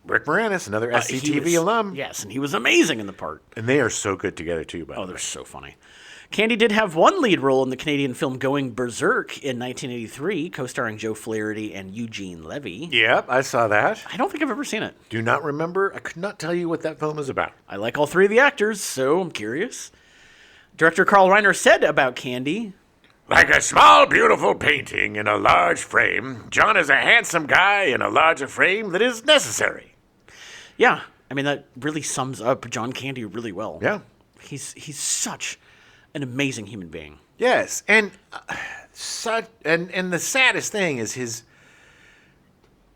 Speaker 1: Rick Moranis, another SCTV alum.
Speaker 2: Yes, and he was amazing in the part.
Speaker 1: And they are so good together too, by the way.
Speaker 2: They're so funny. Candy did have one lead role in the Canadian film Going Berserk in 1983, co-starring Joe Flaherty and Eugene Levy.
Speaker 1: Yep, I saw that.
Speaker 2: I don't think I've ever seen it.
Speaker 1: Do not remember. I could not tell you what that film is about.
Speaker 2: I like all three of the actors, so I'm curious. Director Carl Reiner said about Candy...
Speaker 3: Like a small, beautiful painting in a large frame, John is a handsome guy in a larger frame that is necessary.
Speaker 2: Yeah, I mean, that really sums up John Candy really well.
Speaker 1: Yeah.
Speaker 2: He's such an amazing human being.
Speaker 1: Yes, and and the saddest thing is his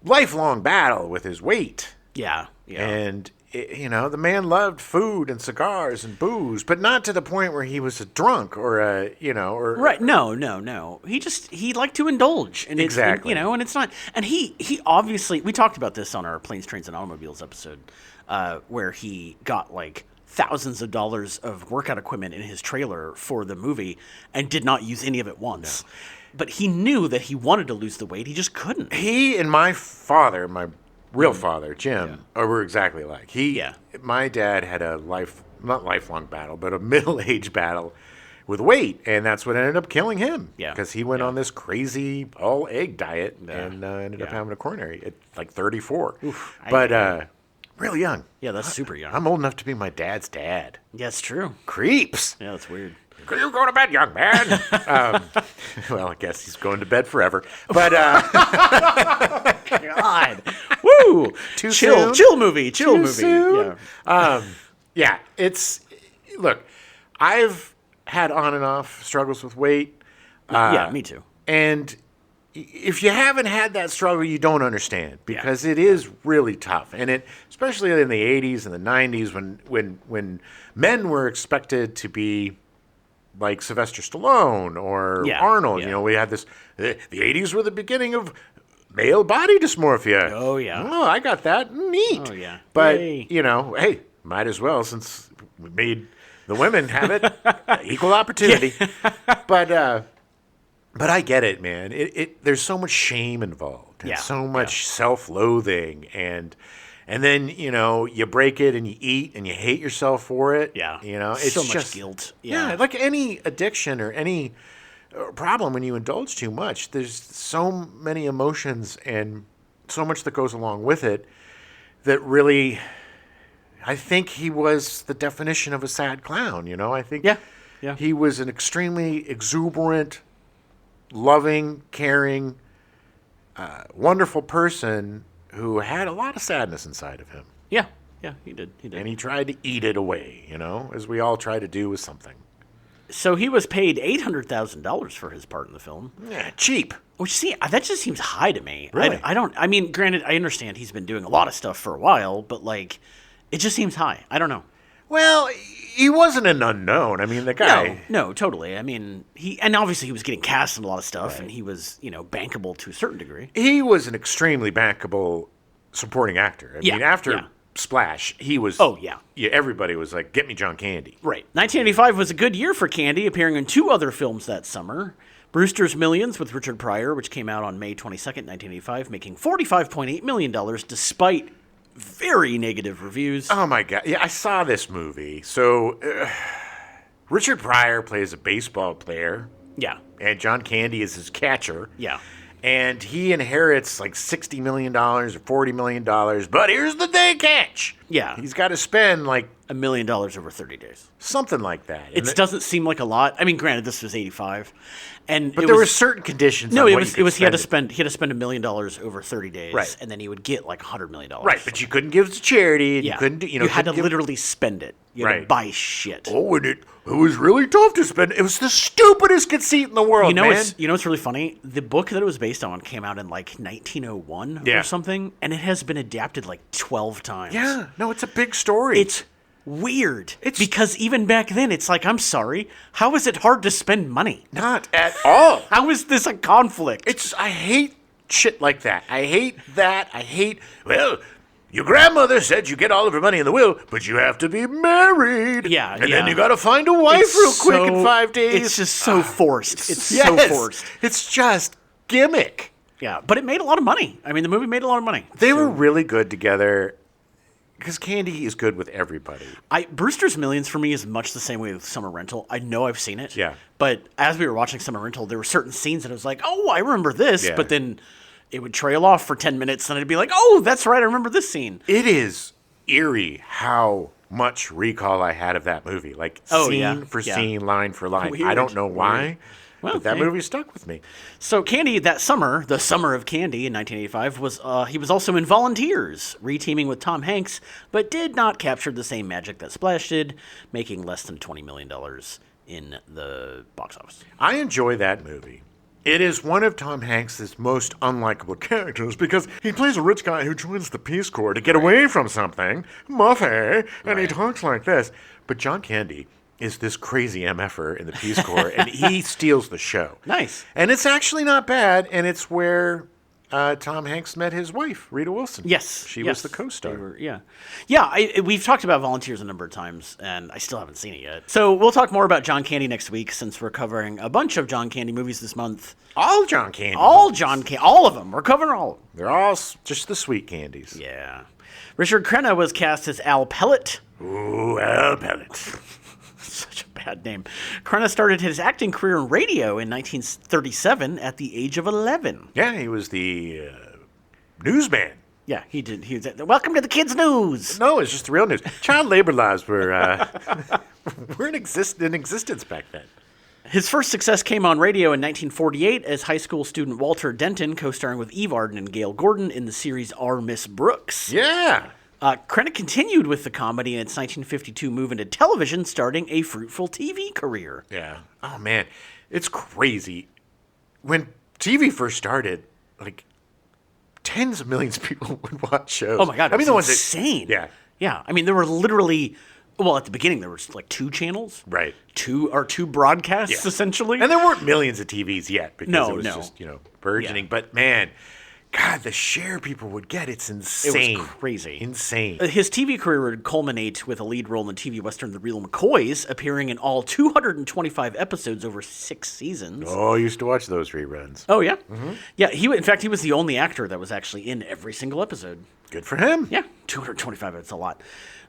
Speaker 1: lifelong battle with his weight.
Speaker 2: Yeah.
Speaker 1: And the man loved food and cigars and booze, but not to the point where he was a drunk or
Speaker 2: right. No. He liked to indulge, and
Speaker 1: exactly.
Speaker 2: And it's not. And he obviously, we talked about this on our Planes, Trains, and Automobiles episode, where he got like thousands of dollars of workout equipment in his trailer for the movie and did not use any of it once. No. But he knew that he wanted to lose the weight. He just couldn't.
Speaker 1: He and my father, my real father, Jim, were exactly like. My dad had a not lifelong battle, but a middle-aged battle with weight, and that's what ended up killing him.
Speaker 2: Yeah.
Speaker 1: Because he went on this crazy all-egg diet and ended up having a coronary at like 34.
Speaker 2: Oof,
Speaker 1: real young.
Speaker 2: Yeah, that's super young.
Speaker 1: I'm old enough to be my dad's dad.
Speaker 2: Yeah, it's true.
Speaker 1: Creeps.
Speaker 2: Yeah, that's weird.
Speaker 3: Could you go to bed, young man?
Speaker 1: Well, I guess he's going to bed forever. But
Speaker 2: God, woo!
Speaker 1: Too
Speaker 2: chill movie.
Speaker 1: Soon? Yeah. It's look. I've had on and off struggles with weight.
Speaker 2: Yeah, me too.
Speaker 1: And if you haven't had that struggle, you don't understand, because it is really tough. And it, especially in the 80s and the 90s, when men were expected to be like Sylvester Stallone or
Speaker 2: Yeah,
Speaker 1: Arnold.
Speaker 2: yeah.
Speaker 1: You know, we had this. The 80s were the beginning of male body dysmorphia.
Speaker 2: Oh, yeah.
Speaker 1: Oh, I got that. Neat.
Speaker 2: Oh, yeah.
Speaker 1: But,
Speaker 2: Yay.
Speaker 1: you know, hey, might as well since we made the women have it. Equal opportunity. But I get it, man. There's so much shame involved. And
Speaker 2: Yeah,
Speaker 1: so much self-loathing. And then, you know, you break it and you eat and you hate yourself for it.
Speaker 2: Yeah.
Speaker 1: You know, it's
Speaker 2: so much
Speaker 1: just
Speaker 2: guilt.
Speaker 1: yeah, like any addiction or any problem when you indulge too much, there's so many emotions and so much that goes along with it that really, I think he was the definition of a sad clown, you know? I think
Speaker 2: Yeah.
Speaker 1: he was an extremely exuberant, loving, caring, wonderful person who had a lot of sadness inside of him.
Speaker 2: Yeah. Yeah, he did.
Speaker 1: And he tried to eat it away, you know, as we all try to do with something.
Speaker 2: So he was paid $800,000 for his part in the film.
Speaker 1: Yeah, cheap.
Speaker 2: Which, see, that just seems high to me.
Speaker 1: Really?
Speaker 2: I mean, granted, I understand he's been doing a lot of stuff for a while, but, like, it just seems high. I don't know.
Speaker 1: Well, he wasn't an unknown. I mean, the guy.
Speaker 2: No, totally. I mean, and obviously he was getting cast in a lot of stuff,
Speaker 1: Right.
Speaker 2: and he was, bankable to a certain degree.
Speaker 1: He was an extremely bankable supporting actor. I
Speaker 2: Yeah,
Speaker 1: mean, after
Speaker 2: yeah.
Speaker 1: Splash, he was.
Speaker 2: Oh, yeah.
Speaker 1: Everybody was like, "Get me John Candy."
Speaker 2: Right. 1985 was a good year for Candy, appearing in 2 other films that summer. Brewster's Millions with Richard Pryor, which came out on May 22nd, 1985, making $45.8 million despite very negative reviews.
Speaker 1: Oh my God! Yeah, I saw this movie. So, Richard Pryor plays a baseball player,
Speaker 2: Yeah.
Speaker 1: and John Candy is his catcher.
Speaker 2: Yeah.
Speaker 1: And he inherits like $60 million or $40 million. But here's the day catch.
Speaker 2: Yeah.
Speaker 1: He's got to spend like
Speaker 2: $1 million over 30 days.
Speaker 1: something like that.
Speaker 2: It doesn't seem like a lot. I mean, granted, this was 85.
Speaker 1: But there were certain conditions.
Speaker 2: No,
Speaker 1: on
Speaker 2: it
Speaker 1: what
Speaker 2: was
Speaker 1: you could
Speaker 2: he had to
Speaker 1: spend it.
Speaker 2: spend $1 million over 30 days,
Speaker 1: Right.
Speaker 2: and then he would get like $100 million.
Speaker 1: Right, but you couldn't give it to charity. And
Speaker 2: yeah,
Speaker 1: you couldn't do.
Speaker 2: you had to
Speaker 1: couldn't give-
Speaker 2: literally spend it. You had to
Speaker 1: Right.
Speaker 2: buy shit.
Speaker 1: Oh, and it was really tough to spend. It was the stupidest conceit in the world,
Speaker 2: You know,
Speaker 1: man.
Speaker 2: what's really funny? The book that it was based on came out in like 1901
Speaker 1: Yeah.
Speaker 2: or something, and it has been adapted like 12 times.
Speaker 1: Yeah, no, it's a big story.
Speaker 2: It's weird.
Speaker 1: It's-
Speaker 2: because even back then, it's like, I'm sorry, how is it hard to spend money?
Speaker 1: not at all.
Speaker 2: How is this a conflict?
Speaker 1: I hate shit like that. I hate that. Well, your grandmother said you get all of her money in the will, but you have to be married.
Speaker 2: Yeah,
Speaker 1: and
Speaker 2: yeah.
Speaker 1: then you got to find a wife
Speaker 2: It's
Speaker 1: real quick in
Speaker 2: so-
Speaker 1: 5 days.
Speaker 2: It's just so forced. It's so
Speaker 1: Yes,
Speaker 2: forced.
Speaker 1: It's just gimmick.
Speaker 2: Yeah, but it made a lot of money. I mean, the movie made a lot of money.
Speaker 1: They were really good together because Candy is good with everybody.
Speaker 2: Brewster's Millions for me is much the same way with Summer Rental. I know I've seen it.
Speaker 1: Yeah.
Speaker 2: But as we were watching Summer Rental, there were certain scenes that I was like, oh, I remember this.
Speaker 1: Yeah.
Speaker 2: But then it would trail off for 10 minutes, and I'd be like, oh, that's right, I remember this scene.
Speaker 1: It is eerie how much recall I had of that movie. Like scene for scene, line for line. I
Speaker 2: Weird.
Speaker 1: don't know why,
Speaker 2: Weird. Well,
Speaker 1: but that
Speaker 2: hey.
Speaker 1: movie stuck with me.
Speaker 2: So Candy, that summer, the summer of Candy in 1985, he was also in Volunteers, reteaming with Tom Hanks, but did not capture the same magic that Splash did, making less than $20 million in the box office.
Speaker 1: I enjoy that movie. It is one of Tom Hanks' most unlikable characters because he plays a rich guy who joins the Peace Corps to get away from something, Muffy, and he talks like this. But John Candy is this crazy MFer in the Peace Corps, and he steals the show.
Speaker 2: Nice.
Speaker 1: And it's actually not bad, and it's where Tom Hanks met his wife, Rita Wilson.
Speaker 2: Yes.
Speaker 1: She
Speaker 2: yes,
Speaker 1: was the co-star.
Speaker 2: they were- yeah. We've talked about Volunteers a number of times, and I still haven't seen it yet. So we'll talk more about John Candy next week, since we're covering a bunch of John Candy movies this month.
Speaker 1: All John Candy.
Speaker 2: All of them. We're covering all of them.
Speaker 1: They're all just the sweet candies.
Speaker 2: Yeah. Richard Crenna was cast as Al Pellet.
Speaker 1: Ooh, Al Pellet.
Speaker 2: Such a bad name. Crenna started his acting career in radio in 1937 at the age of 11.
Speaker 1: Yeah, he was the newsman.
Speaker 2: Yeah, he did. He was. Welcome to the Kids News.
Speaker 1: No, it's just the real news. Child labor laws were in existence back then.
Speaker 2: His first success came on radio in 1948 as high school student Walter Denton, co-starring with Eve Arden and Gail Gordon in the series Our Miss Brooks.
Speaker 1: Yeah.
Speaker 2: Crenna continued with the comedy in its 1952 move into television, starting a fruitful TV career.
Speaker 1: Yeah. Oh, man. It's crazy. When TV first started, like, tens of millions of people would watch shows.
Speaker 2: Oh my God!
Speaker 1: I mean, the ones
Speaker 2: insane.
Speaker 1: that... Yeah.
Speaker 2: Yeah. I mean, there were literally Well, at the beginning, there was like 2 channels.
Speaker 1: Right.
Speaker 2: Two broadcasts, essentially.
Speaker 1: And there weren't millions of TVs yet because
Speaker 2: No,
Speaker 1: it was
Speaker 2: no.
Speaker 1: just, burgeoning.
Speaker 2: Yeah.
Speaker 1: But man, God, the share people would get, it's insane.
Speaker 2: It was crazy.
Speaker 1: Insane.
Speaker 2: His TV career would culminate with a lead role in the TV western The Real McCoys, appearing in all 225 episodes over 6 seasons.
Speaker 1: Oh, I used to watch those reruns.
Speaker 2: Oh, yeah? Mm-hmm. Yeah, in fact, he was the only actor that was actually in every single episode.
Speaker 1: Good for him.
Speaker 2: Yeah, 225, that's a lot.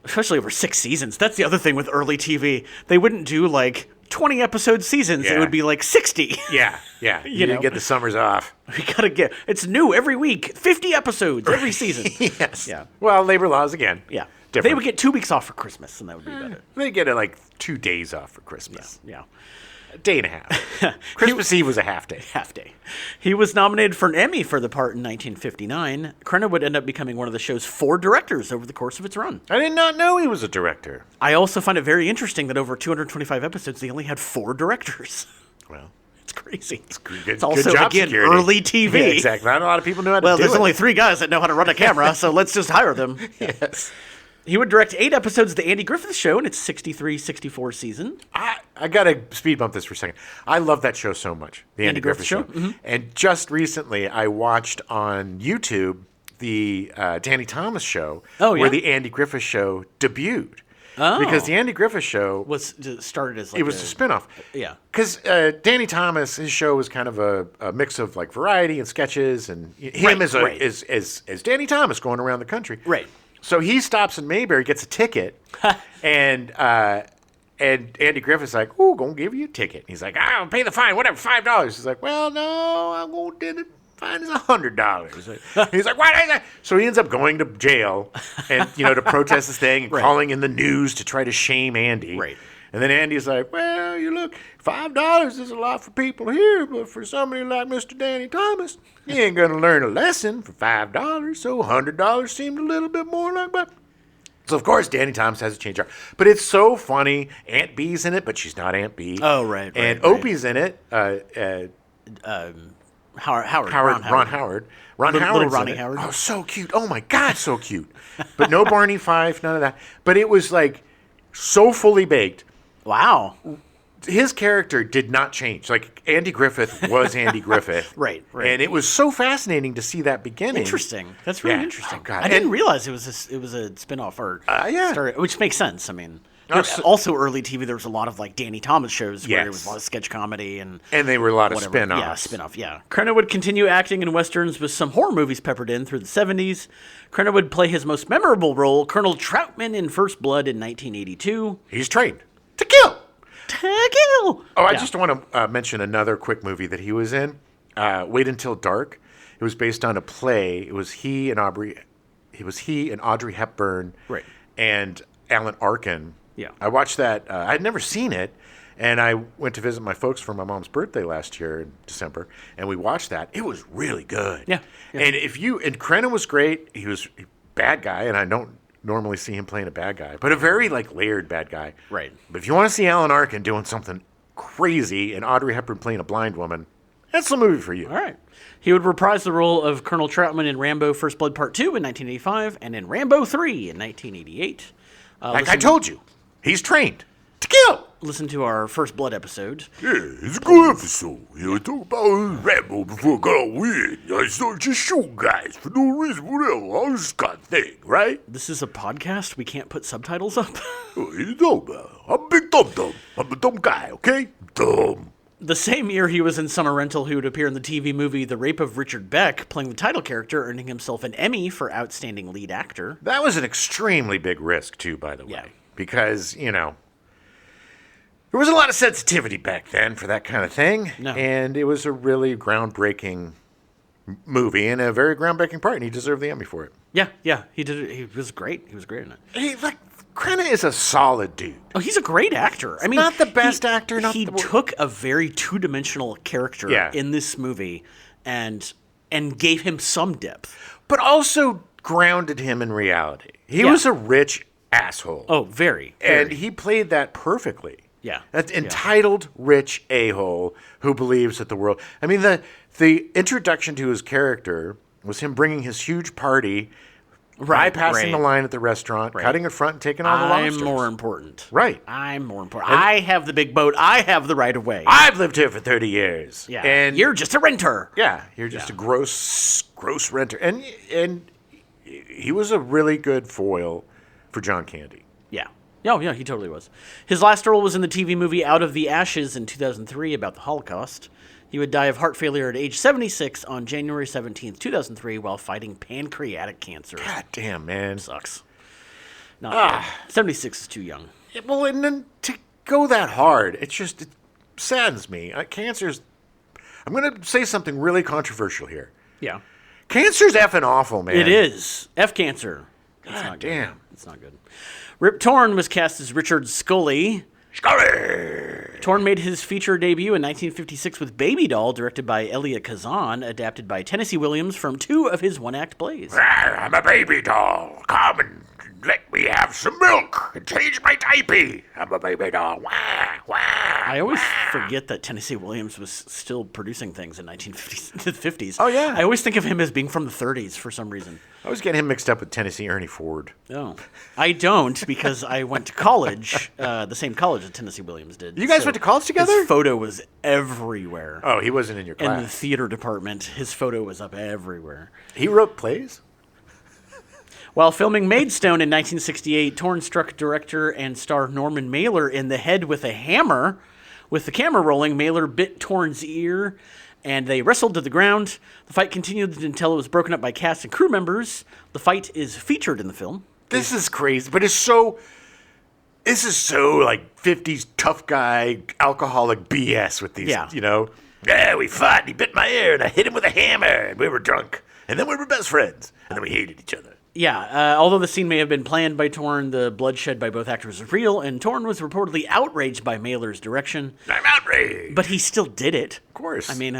Speaker 2: Especially over 6 seasons. That's the other thing with early TV. They wouldn't do, like, 20-episode seasons.
Speaker 1: Yeah.
Speaker 2: It would be, like, 60.
Speaker 1: Yeah. You didn't get the summers off.
Speaker 2: We gotta get... It's new every week. 50 episodes every season.
Speaker 1: Yes.
Speaker 2: Yeah.
Speaker 1: Well, labor laws again.
Speaker 2: Yeah.
Speaker 1: Different.
Speaker 2: They would get 2 weeks off for Christmas, and that would be better.
Speaker 1: They get like 2 days off for Christmas.
Speaker 2: Yeah.
Speaker 1: A day and a half. Christmas Eve was a half day.
Speaker 2: Half day. He was nominated for an Emmy for the part in 1959. Crenna would end up becoming one of the show's 4 directors over the course of its run.
Speaker 1: I did not know he was a director.
Speaker 2: I also find it very interesting that over 225 episodes, they only had 4 directors.
Speaker 1: Well,
Speaker 2: It's crazy.
Speaker 1: good,
Speaker 2: It's also,
Speaker 1: good job
Speaker 2: again,
Speaker 1: security.
Speaker 2: early TV.
Speaker 1: Yeah, exactly. Not a lot of people know how to
Speaker 2: Well,
Speaker 1: do it.
Speaker 2: there's only 3 guys that know how to run a camera, so let's just hire them.
Speaker 1: Yes.
Speaker 2: He would direct 8 episodes of The Andy Griffith Show in its 63-64 season.
Speaker 1: I got to speed bump this for a second. I love that show so much, the Andy Griffith Show.
Speaker 2: Mm-hmm.
Speaker 1: And just recently, I watched on YouTube the Danny Thomas Show,
Speaker 2: Oh, yeah?
Speaker 1: where the Andy Griffith Show debuted.
Speaker 2: Oh.
Speaker 1: Because the Andy Griffith Show,
Speaker 2: Was started as like
Speaker 1: it was a spinoff.
Speaker 2: Yeah.
Speaker 1: Because Danny Thomas, his show was kind of a mix of like variety and sketches, and him
Speaker 2: Right.
Speaker 1: as Danny Thomas going around the country.
Speaker 2: Right.
Speaker 1: So he stops in Mayberry, gets a ticket, and Andy Griffith's like, "Ooh, gonna give you a ticket." He's like, "I'll pay the fine, whatever, $5." He's like, "Well, no, I'm gonna do the fine is $100." He's like, "What is that?" So he ends up going to jail, and to protest this thing and
Speaker 2: Right.
Speaker 1: calling in the news to try to shame Andy.
Speaker 2: Right.
Speaker 1: And then Andy's like, "Well, you look, $5 is a lot for people here, but for somebody like Mr. Danny Thomas, he ain't gonna learn a lesson for $5. So $100 seemed a little bit more like that." So of course Danny Thomas has to change her, but it's so funny. Aunt B's in it, but she's not Aunt B.
Speaker 2: Oh, right,
Speaker 1: And
Speaker 2: right.
Speaker 1: Opie's in it.
Speaker 2: Howard.
Speaker 1: Ron Howard. Ron
Speaker 2: Little
Speaker 1: Howard's
Speaker 2: Ronnie
Speaker 1: in it.
Speaker 2: Howard.
Speaker 1: Oh, so cute. Oh my God, so cute. But no Barney Fife, none of that. But it was like so fully baked.
Speaker 2: Wow.
Speaker 1: His character did not change. Like Andy Griffith was Andy Griffith.
Speaker 2: Right.
Speaker 1: And it was so fascinating to see that beginning.
Speaker 2: Interesting. That's really
Speaker 1: Yeah.
Speaker 2: interesting.
Speaker 1: Oh, God.
Speaker 2: I didn't
Speaker 1: And-
Speaker 2: realize it was a spinoff or
Speaker 1: yeah.
Speaker 2: story, which makes sense. I mean,
Speaker 1: so-
Speaker 2: also early TV, there was a lot of like Danny Thomas shows where
Speaker 1: Yes.
Speaker 2: it was a lot of sketch comedy and
Speaker 1: And they were a lot of
Speaker 2: whatever.
Speaker 1: spin-offs.
Speaker 2: Yeah, spin-off, yeah. Crenna would continue acting in westerns with some horror movies peppered in through the 70s. Crenna would play his most memorable role, Colonel Troutman in First Blood in 1982.
Speaker 1: He's trained to kill.
Speaker 2: Kill!
Speaker 1: Oh, I just want to mention another quick movie that he was in. Wait Until Dark. It was based on a play. It was he and Audrey Hepburn,
Speaker 2: Right.
Speaker 1: and Alan Arkin.
Speaker 2: Yeah.
Speaker 1: I watched that. I'd never seen it, and I went to visit my folks for my mom's birthday last year in December, and we watched that. It was really good.
Speaker 2: Yeah.
Speaker 1: And and Crenna was great. He was a bad guy, and I don't normally see him playing a bad guy, but a very like layered bad guy.
Speaker 2: Right.
Speaker 1: But if you want to see Alan Arkin doing something crazy and Audrey Hepburn playing a blind woman, that's the movie for you.
Speaker 2: All right. He would reprise the role of Colonel Troutman in Rambo First Blood Part 2 in 1985 and in Rambo 3 in 1988.
Speaker 1: Like I told you, he's trained to kill.
Speaker 2: Listen to our First Blood episode.
Speaker 3: Yeah, it's a good episode. We talk about Rambo before I got all weird. I started just shooting guys for no reason, whatever. I was just kind of thing, right?
Speaker 2: This is a podcast. We can't put subtitles up.
Speaker 3: What you know about? I'm a big dumb. I'm a dumb guy, okay? Dumb.
Speaker 2: The same year he was in Summer Rental, he would appear in the TV movie The Rape of Richard Beck, playing the title character, earning himself an Emmy for Outstanding Lead Actor.
Speaker 1: That was an extremely big risk, too, by the way.
Speaker 2: Yeah.
Speaker 1: Because, there was a lot of sensitivity back then for that kind of thing.
Speaker 2: No.
Speaker 1: And it was a really groundbreaking movie and a very groundbreaking part, and he deserved the Emmy for it.
Speaker 2: Yeah, he did it. He was great. He was great in it.
Speaker 1: Crenna is a solid dude.
Speaker 2: Oh, he's a great actor. I mean,
Speaker 1: not the best actor, not
Speaker 2: he
Speaker 1: the-
Speaker 2: took a very two-dimensional character
Speaker 1: Yeah.
Speaker 2: in this movie and gave him some depth.
Speaker 1: But also grounded him in reality. He
Speaker 2: Yeah.
Speaker 1: was a rich asshole.
Speaker 2: Oh, very.
Speaker 1: And he played that perfectly.
Speaker 2: Yeah.
Speaker 1: That entitled, rich a-hole who believes that the world... I mean, the introduction to his character was him bringing his huge party bypassing the line at the restaurant, cutting in front and taking all the lobsters.
Speaker 2: I'm more important.
Speaker 1: Right.
Speaker 2: I'm more important. I have the big boat. I have the right of way.
Speaker 1: I've lived here for 30 years.
Speaker 2: Yeah.
Speaker 1: And
Speaker 2: you're just a renter.
Speaker 1: Yeah, you're just a gross renter. And he was a really good foil for John Candy.
Speaker 2: Yeah. Oh, yeah, he totally was. His last role was in the TV movie Out of the Ashes in 2003 about the Holocaust. He would die of heart failure at age 76 on January 17th, 2003, while fighting pancreatic cancer.
Speaker 1: God damn, man.
Speaker 2: Sucks. Not 76 is too young.
Speaker 1: Yeah, well, and then to go that hard, it saddens me. Cancer's... I'm going to say something really controversial here.
Speaker 2: Yeah.
Speaker 1: Cancer's effing awful, man.
Speaker 2: It is. F cancer. It's
Speaker 1: God
Speaker 2: not good.
Speaker 1: damn.
Speaker 2: It's not good. Rip Torn was cast as Richard Scully. Torn made his feature debut in 1956 with Baby Doll, directed by Elia Kazan, adapted by Tennessee Williams from 2 of his one-act plays.
Speaker 3: I'm a baby doll. Come and let me have some milk and change my diaper. I'm a baby doll. Wah, wah,
Speaker 2: I always
Speaker 3: wah.
Speaker 2: forget that Tennessee Williams was still producing things in 1950s.
Speaker 1: Oh, yeah.
Speaker 2: I always think of him as being from the 30s for some reason.
Speaker 1: I always get him mixed up with Tennessee Ernie Ford.
Speaker 2: No, I don't, because I went to college, the same college that Tennessee Williams did.
Speaker 1: You guys went to college together?
Speaker 2: His photo was everywhere.
Speaker 1: Oh, he wasn't in your
Speaker 2: In the
Speaker 1: class.
Speaker 2: theater department, his photo was up everywhere.
Speaker 1: He wrote plays?
Speaker 2: While filming Maidstone in 1968, Torn struck director and star Norman Mailer in the head with a hammer. With the camera rolling, Mailer bit Torn's ear, and they wrestled to the ground. The fight continued until it was broken up by cast and crew members. The fight is featured in the film.
Speaker 1: This is crazy, but this is so like 50s tough guy, alcoholic BS with these,
Speaker 2: Yeah.
Speaker 3: Yeah, we fought and he bit my ear and I hit him with a hammer and we were drunk. And then we were best friends. And then we hated each other.
Speaker 2: Yeah, although the scene may have been planned by Torn, the bloodshed by both actors was real, and Torn was reportedly outraged by Mailer's direction.
Speaker 3: I'm outraged.
Speaker 2: But he still did it.
Speaker 1: Of course.
Speaker 2: I mean,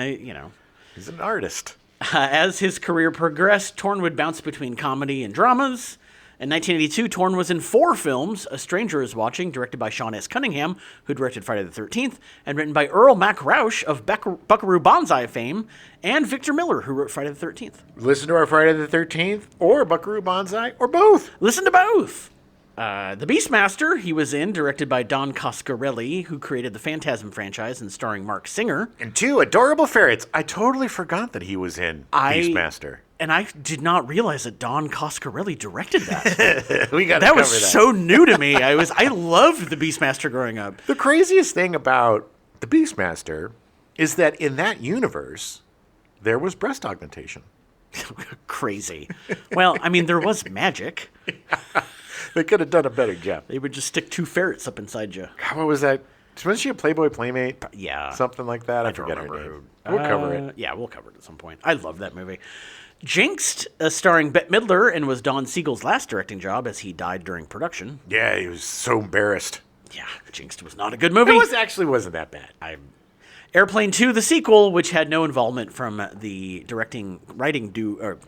Speaker 1: he's an artist.
Speaker 2: As his career progressed, Torn would bounce between comedy and dramas. In 1982, Torn was in 4 films: A Stranger Is Watching, directed by Sean S. Cunningham, who directed Friday the 13th, and written by Earl Mac Rausch of Buckaroo Banzai fame, and Victor Miller, who wrote Friday the 13th.
Speaker 1: Listen to our Friday the 13th, or Buckaroo Banzai, or both.
Speaker 2: Listen to both! The Beastmaster, he was in, directed by Don Coscarelli, who created the Phantasm franchise and starring Mark Singer.
Speaker 1: And 2 adorable ferrets. I totally forgot that he was in Beastmaster.
Speaker 2: And I did not realize that Don Coscarelli directed that.
Speaker 1: We got to
Speaker 2: That
Speaker 1: cover
Speaker 2: was so new to me. I loved the Beastmaster growing up.
Speaker 1: The craziest thing about the Beastmaster is that in that universe, there was breast augmentation.
Speaker 2: Crazy. Well, I mean, there was magic.
Speaker 1: They could have done a better job.
Speaker 2: They would just stick 2 ferrets up inside you.
Speaker 1: What was that? Wasn't she a Playboy Playmate?
Speaker 2: Yeah.
Speaker 1: Something like that? I
Speaker 2: don't
Speaker 1: forget her
Speaker 2: remember
Speaker 1: name. We'll cover it.
Speaker 2: Yeah, we'll cover it at some point. I love that movie. Jinxed, starring Bette Midler, and was Don Siegel's last directing job as he died during production.
Speaker 1: Yeah, he was so embarrassed.
Speaker 2: Yeah, Jinxed was not a good movie.
Speaker 1: It wasn't that bad.
Speaker 2: Airplane 2, the sequel, which had no involvement from the writing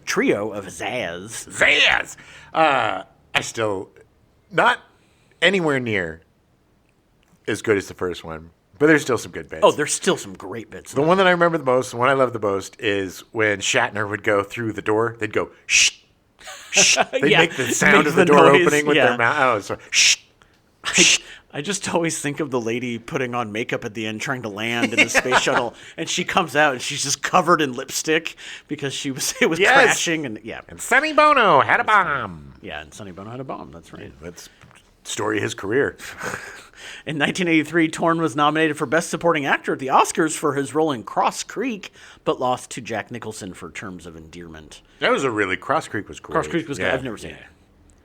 Speaker 2: trio of Zaz.
Speaker 1: Zaz! I still, not anywhere near as good as the first one, but there's still some good bits.
Speaker 2: Oh, there's still some great bits.
Speaker 1: The one that I remember the most, the one I love the most, is when Shatner would go through the door. They'd go, shh, shh. They'd
Speaker 2: Yeah,
Speaker 1: make the sound
Speaker 2: make
Speaker 1: of the
Speaker 2: the
Speaker 1: door
Speaker 2: noise,
Speaker 1: opening with
Speaker 2: yeah.
Speaker 1: their mouth. Oh, so, shh, shh.
Speaker 2: I just always think of the lady putting on makeup at the end trying to land in the space shuttle, and she comes out and she's just covered in lipstick because it was
Speaker 1: Yes.
Speaker 2: crashing, and yeah.
Speaker 1: And Sonny Bono had a bomb.
Speaker 2: Yeah, and Sonny Bono had a bomb, that's right.
Speaker 1: That's the story of his career.
Speaker 2: In 1983, Torn was nominated for Best Supporting Actor at the Oscars for his role in Cross Creek, but lost to Jack Nicholson for Terms of Endearment.
Speaker 1: That was Cross Creek was great.
Speaker 2: Cross Creek was good.
Speaker 1: Yeah.
Speaker 2: I've never seen it.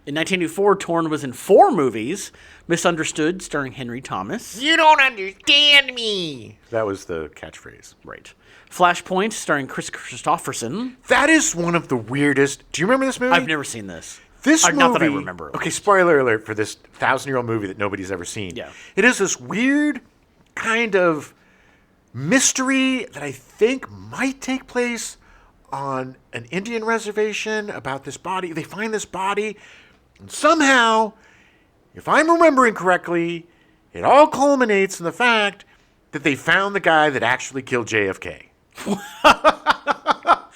Speaker 2: In 1984, Torn was in 4 movies. Misunderstood, starring Henry Thomas.
Speaker 1: You don't understand me. That was the catchphrase.
Speaker 2: Right. Flashpoint, starring Chris Christopherson.
Speaker 1: That is one of the weirdest. Do you remember this movie?
Speaker 2: I've never seen this.
Speaker 1: This movie,
Speaker 2: not that I remember.
Speaker 1: Okay, spoiler alert for this 1,000-year-old movie that nobody's ever seen.
Speaker 2: Yeah.
Speaker 1: It is this weird kind of mystery that I think might take place on an Indian reservation about this body. They find this body, and somehow, if I'm remembering correctly, it all culminates in the fact that they found the guy that actually killed JFK.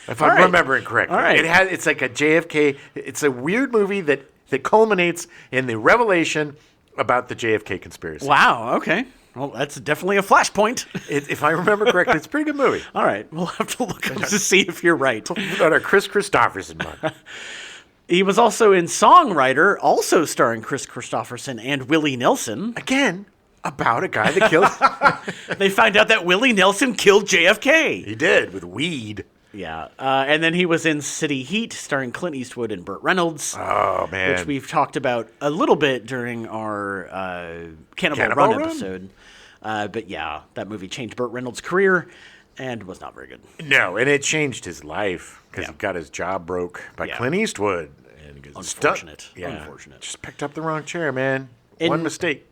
Speaker 1: If
Speaker 2: All
Speaker 1: I'm
Speaker 2: right.
Speaker 1: remembering correctly.
Speaker 2: All right.
Speaker 1: It's like a JFK. It's a weird movie that culminates in the revelation about the JFK conspiracy.
Speaker 2: Wow. Okay. Well, that's definitely a flashpoint.
Speaker 1: If I remember correctly, it's a pretty good movie.
Speaker 2: All right. We'll have to look up to see if you're right.
Speaker 1: Got our Chris Christopherson month.
Speaker 2: He was also in Songwriter, also starring Chris Christopherson and Willie Nelson.
Speaker 1: Again, about a guy that killed.
Speaker 2: They find out that Willie Nelson killed JFK.
Speaker 1: He did with weed.
Speaker 2: Yeah. And then he was in City Heat, starring Clint Eastwood and Burt Reynolds.
Speaker 1: Oh man,
Speaker 2: Which we've talked about a little bit during our Cannibal
Speaker 1: Run?
Speaker 2: episode. But yeah, that movie changed Burt Reynolds' career and was not very good.
Speaker 1: No, and it changed his life because
Speaker 2: Yeah.
Speaker 1: he got his job broke by
Speaker 2: Yeah.
Speaker 1: Clint Eastwood. And he gets
Speaker 2: Unfortunate.
Speaker 1: stuck. Yeah,
Speaker 2: Unfortunate.
Speaker 1: Just picked up the wrong chair, man.
Speaker 2: In-
Speaker 1: One mistake.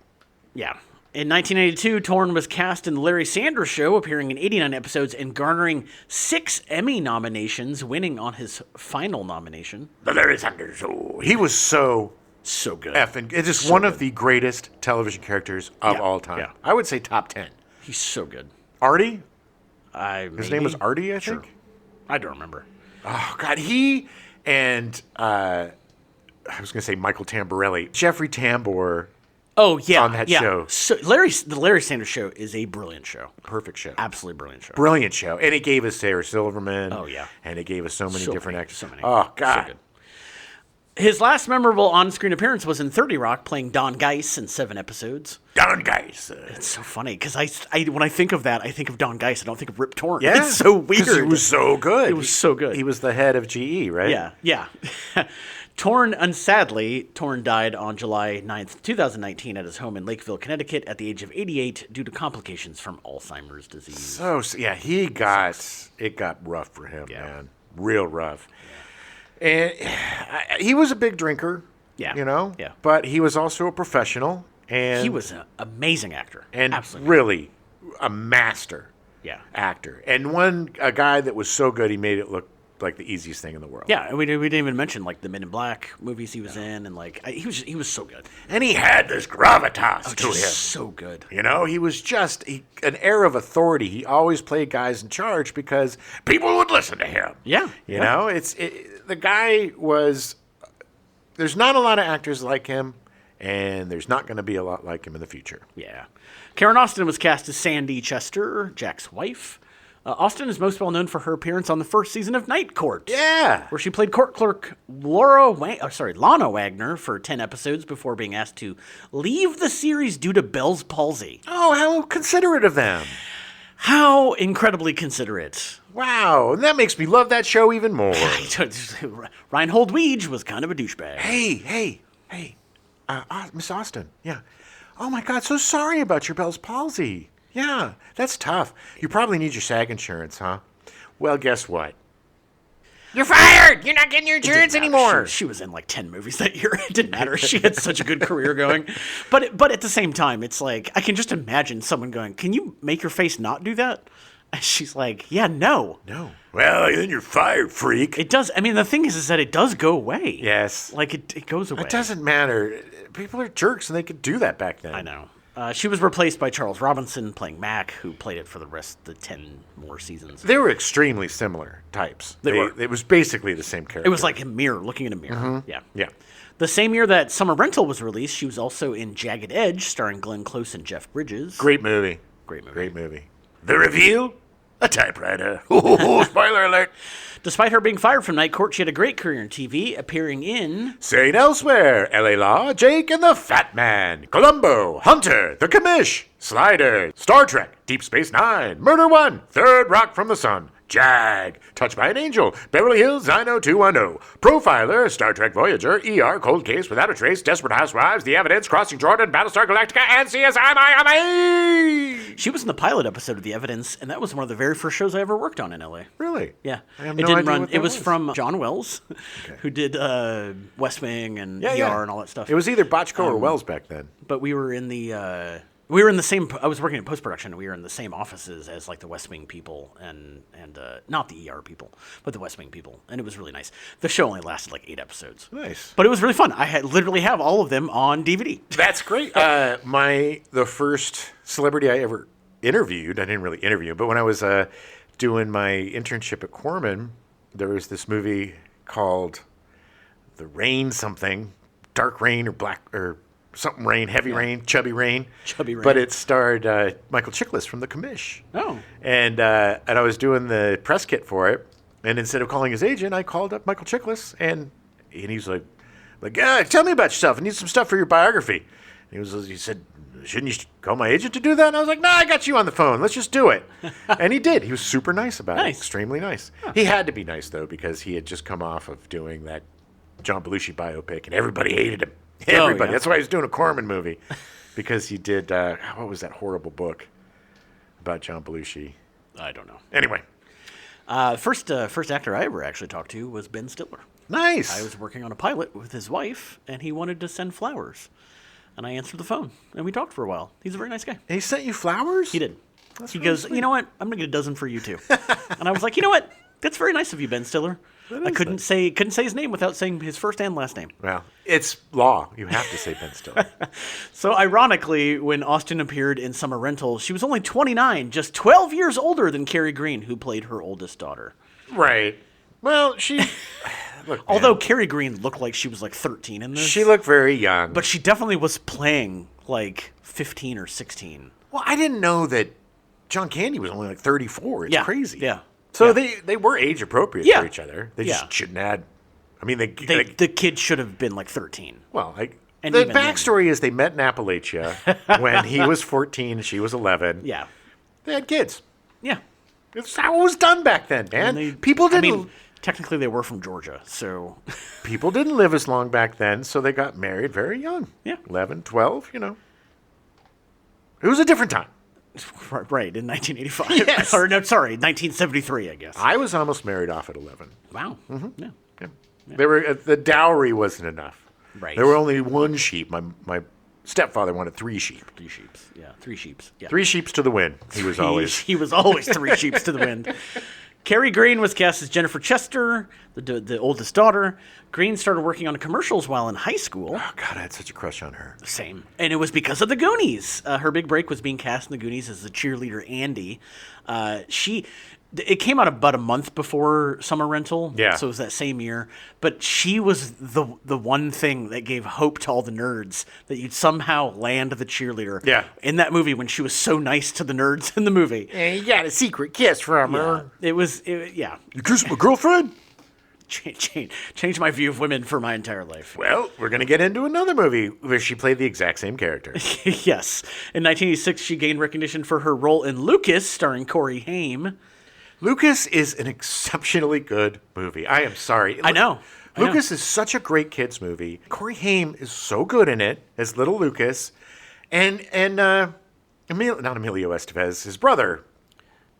Speaker 2: Yeah. In 1982, Torn was cast in The Larry Sanders Show, appearing in 89 episodes and garnering 6 Emmy nominations, winning on his final nomination.
Speaker 3: The Larry Sanders Show.
Speaker 1: He was so
Speaker 2: So good.
Speaker 1: effing. It's just one of the greatest television characters of
Speaker 2: Yeah,
Speaker 1: all time.
Speaker 2: yeah.
Speaker 1: I would say top 10.
Speaker 2: He's so good.
Speaker 1: Artie.
Speaker 2: His
Speaker 1: His name was Artie, I
Speaker 2: Sure.
Speaker 1: think.
Speaker 2: I don't remember.
Speaker 1: Oh God, he and I was going to say Michael Tamborelli, Jeffrey Tambor.
Speaker 2: Oh, yeah.
Speaker 1: On that
Speaker 2: yeah.
Speaker 1: show.
Speaker 2: So the Larry Sanders Show is a brilliant show.
Speaker 1: Perfect show.
Speaker 2: Absolutely brilliant show.
Speaker 1: Brilliant show. And it gave us Sarah Silverman.
Speaker 2: Oh, yeah.
Speaker 1: And it gave us so many different actors.
Speaker 2: So many.
Speaker 1: Oh, God.
Speaker 2: So good. His last memorable on-screen appearance was in 30 Rock, playing Don Geiss in 7 episodes.
Speaker 3: Don Geis.
Speaker 2: It's so funny because I when I think of that, I think of Don Geiss. I don't think of Rip Torn.
Speaker 1: Yeah.
Speaker 2: It's so
Speaker 1: 'Cause
Speaker 2: weird.
Speaker 1: He was so good.
Speaker 2: It was so good.
Speaker 1: He was the head of GE, right?
Speaker 2: Yeah, yeah. Torn, unsadly, Torn died on July 9th, 2019 at his home in Lakeville, Connecticut at the age of 88 due to complications from Alzheimer's disease.
Speaker 1: So, yeah, it got rough for him,
Speaker 2: Yeah.
Speaker 1: man. Real rough. And he was a big drinker.
Speaker 2: Yeah.
Speaker 1: You know?
Speaker 2: Yeah.
Speaker 1: But he was also a professional. And
Speaker 2: He was an amazing actor.
Speaker 1: and
Speaker 2: Absolutely.
Speaker 1: really a master
Speaker 2: Yeah.
Speaker 1: actor. And a guy that was so good, he made it look like the easiest thing in the world.
Speaker 2: Yeah, and we didn't even mention like the Men in Black movies he was in, and like he was so good.
Speaker 1: And he had this gravitas to
Speaker 2: Just
Speaker 1: him.
Speaker 2: so good.
Speaker 1: You know, he was just an air of authority. He always played guys in charge because
Speaker 3: People would listen to him.
Speaker 2: Yeah,
Speaker 1: You know, the guy was. There's not a lot of actors like him, and there's not going to be a lot like him in the future.
Speaker 2: Yeah. Karen Austin was cast as Sandy Chester, Jack's wife. Austin is most well known for her appearance on the first season of Night Court.
Speaker 1: Yeah.
Speaker 2: Where she played court clerk Lana Wagner for 10 episodes before being asked to leave the series due to Bell's palsy.
Speaker 1: Oh, how considerate of them.
Speaker 2: How incredibly considerate.
Speaker 1: Wow. And that makes me love that show even more.
Speaker 2: Reinhold Weege was kind of a douchebag.
Speaker 1: Hey. Miss Austin. Yeah. Oh, my God. So sorry about your Bell's palsy. Yeah, that's tough. You probably need your SAG insurance, huh? Well, guess what? You're fired. You're not getting your insurance
Speaker 2: Didn't matter.
Speaker 1: anymore.
Speaker 2: She was in like 10 movies that year. It didn't matter. She had such a good career going. But at the same time, it's like, I can just imagine someone going, can you make your face not do that? And she's like, yeah, no.
Speaker 1: No.
Speaker 3: Well, then you're fired, freak.
Speaker 2: It does. I mean, the thing is that it does go away.
Speaker 1: Yes.
Speaker 2: Like, it goes away.
Speaker 1: It doesn't matter. People are jerks, and they could do that back then.
Speaker 2: I know. She was replaced by Charles Robinson playing Mac, who played it for the rest of the 10 more seasons.
Speaker 1: They were extremely similar types.
Speaker 2: They were.
Speaker 1: It was basically the same character.
Speaker 2: It was like a mirror, looking in a mirror. Yeah.
Speaker 1: Yeah.
Speaker 2: The same year that Summer Rental was released, she was also in Jagged Edge, starring Glenn Close and Jeff Bridges.
Speaker 1: Great movie.
Speaker 2: Great movie.
Speaker 1: Great movie.
Speaker 3: The reveal? A typewriter. Oh, spoiler alert.
Speaker 2: Despite her being fired from Night Court, she had a great career in TV, appearing in
Speaker 1: St. Elsewhere, L.A. Law, Jake and the Fat Man, Columbo, Hunter, The Commish, Slider, Star Trek, Deep Space Nine, Murder One, Third Rock from the Sun, Jag, Touched by an Angel, Beverly Hills 90210, Profiler, Star Trek Voyager, ER, Cold Case Without a Trace, Desperate Housewives, The Evidence, Crossing Jordan, Battlestar Galactica, and CSI Miami!
Speaker 2: She was in the pilot episode of The Evidence, and that was one of the very first shows I ever worked on in LA.
Speaker 1: Really?
Speaker 2: Yeah,
Speaker 1: I have
Speaker 2: it
Speaker 1: no
Speaker 2: didn't
Speaker 1: idea
Speaker 2: run.
Speaker 1: what
Speaker 2: It
Speaker 1: that
Speaker 2: was from John Wells, who did West Wing and ER and all that stuff.
Speaker 1: It was either Bochco or Wells back then.
Speaker 2: But we were in the same. I was working in post production. We were in the same offices as like the West Wing people and not the ER people, but the West Wing people, and it was really nice. The show only lasted like 8 episodes.
Speaker 1: Nice.
Speaker 2: But it was really fun. I literally have all of them on DVD.
Speaker 1: That's great. The first celebrity I ever interviewed, I didn't really interview, but when I was doing my internship at Corman, there was this movie called The Rain something, Dark Rain or Black or something Rain, Heavy Rain, Chubby Rain.
Speaker 2: Chubby Rain.
Speaker 1: But it starred Michael Chiklis from The Commish.
Speaker 2: Oh.
Speaker 1: And I was doing the press kit for it, and instead of calling his agent, I called up Michael Chiklis, and he's like, tell me about yourself. I need some stuff for your biography. And he said, shouldn't you call my agent to do that? And I was like, no, I got you on the phone. Let's just do it. And he did. He was super nice about it. Extremely nice. Huh. He had to be nice, though, because he had just come off of doing that John Belushi biopic, and everybody hated him. Everybody.
Speaker 2: Yeah.
Speaker 1: That's why he was doing a Corman movie, because he did, what was that horrible book about John Belushi?
Speaker 2: I don't know.
Speaker 1: Anyway.
Speaker 2: First actor I ever actually talked to was Ben Stiller.
Speaker 1: Nice.
Speaker 2: I was working on a pilot with his wife, and he wanted to send flowers. And I answered the phone, and we talked for a while. He's a very nice guy.
Speaker 1: And he sent you flowers?
Speaker 2: He did.
Speaker 1: That's
Speaker 2: he
Speaker 1: really
Speaker 2: goes,
Speaker 1: sweet.
Speaker 2: you know what? I'm going to get a dozen for you, too. And I was like, you know what? That's very nice of you, Ben Stiller. I couldn't say his name without saying his first and last name.
Speaker 1: Well, it's law. You have to say Ben Stiller.
Speaker 2: So ironically, when Austin appeared in Summer Rental, she was only 29, just 12 years older than Carrie Green, who played her oldest daughter.
Speaker 1: Right. Well, she... Look,
Speaker 2: Although Carrie Green looked like she was like 13 in this.
Speaker 1: she looked very young.
Speaker 2: But she definitely was playing like 15 or 16.
Speaker 1: Well, I didn't know that John Candy was only like 34. It's
Speaker 2: Yeah,
Speaker 1: crazy.
Speaker 2: yeah.
Speaker 1: So
Speaker 2: Yeah.
Speaker 1: they were age appropriate
Speaker 2: Yeah.
Speaker 1: for each other. They
Speaker 2: Yeah.
Speaker 1: just shouldn't add... I mean,
Speaker 2: The kid should have been like 13.
Speaker 1: well,
Speaker 2: And
Speaker 1: the
Speaker 2: even then-
Speaker 1: backstory is they met in Appalachia when he was 14 and she was 11.
Speaker 2: Yeah.
Speaker 1: They had kids.
Speaker 2: Yeah.
Speaker 1: It's how it was done back then, man. People didn't...
Speaker 2: I mean, technically they were from Georgia, so...
Speaker 1: People didn't live as long back then, so they got married very young.
Speaker 2: Yeah.
Speaker 1: 11, 12, you know. It was a different time.
Speaker 2: Right, in 1985.
Speaker 1: Yes.
Speaker 2: Or, no, sorry, 1973, I guess.
Speaker 1: I was almost married off at 11.
Speaker 2: Wow. Mm-hmm. Yeah.
Speaker 1: Yeah. They were the dowry wasn't enough.
Speaker 2: Right.
Speaker 1: There were only one sheep. My stepfather wanted 3 sheep.
Speaker 2: 3 sheeps. Yeah, 3 sheeps. Yeah.
Speaker 1: 3 sheeps to the wind. He was always...
Speaker 2: He was always 3 sheeps to the wind. Carrie Green was cast as Jennifer Chester, the oldest daughter. Green started working on commercials while in high school.
Speaker 1: Oh, God, I had such a crush on her.
Speaker 2: Same. And it was because of the Goonies. Her big break was being cast in the Goonies as the cheerleader Andy. It came out about a month before Summer Rental.
Speaker 1: Yeah.
Speaker 2: So it was that same year. But she was the one thing that gave hope to all the nerds that you'd somehow land the cheerleader.
Speaker 1: Yeah.
Speaker 2: In that movie when she was so nice to the nerds in the movie.
Speaker 1: And you got a secret kiss from her.
Speaker 2: It was.
Speaker 1: You kissed my girlfriend?
Speaker 2: Change my view of women for my entire life.
Speaker 1: Well, we're going to get into another movie where she played the exact same character.
Speaker 2: Yes. In 1986, she gained recognition for her role in Lucas, starring Corey Haim.
Speaker 1: Lucas is an exceptionally good movie. I am sorry.
Speaker 2: I know.
Speaker 1: Lucas is such a great kids movie. Corey Haim is so good in it as little Lucas, and not Emilio Estevez, his brother,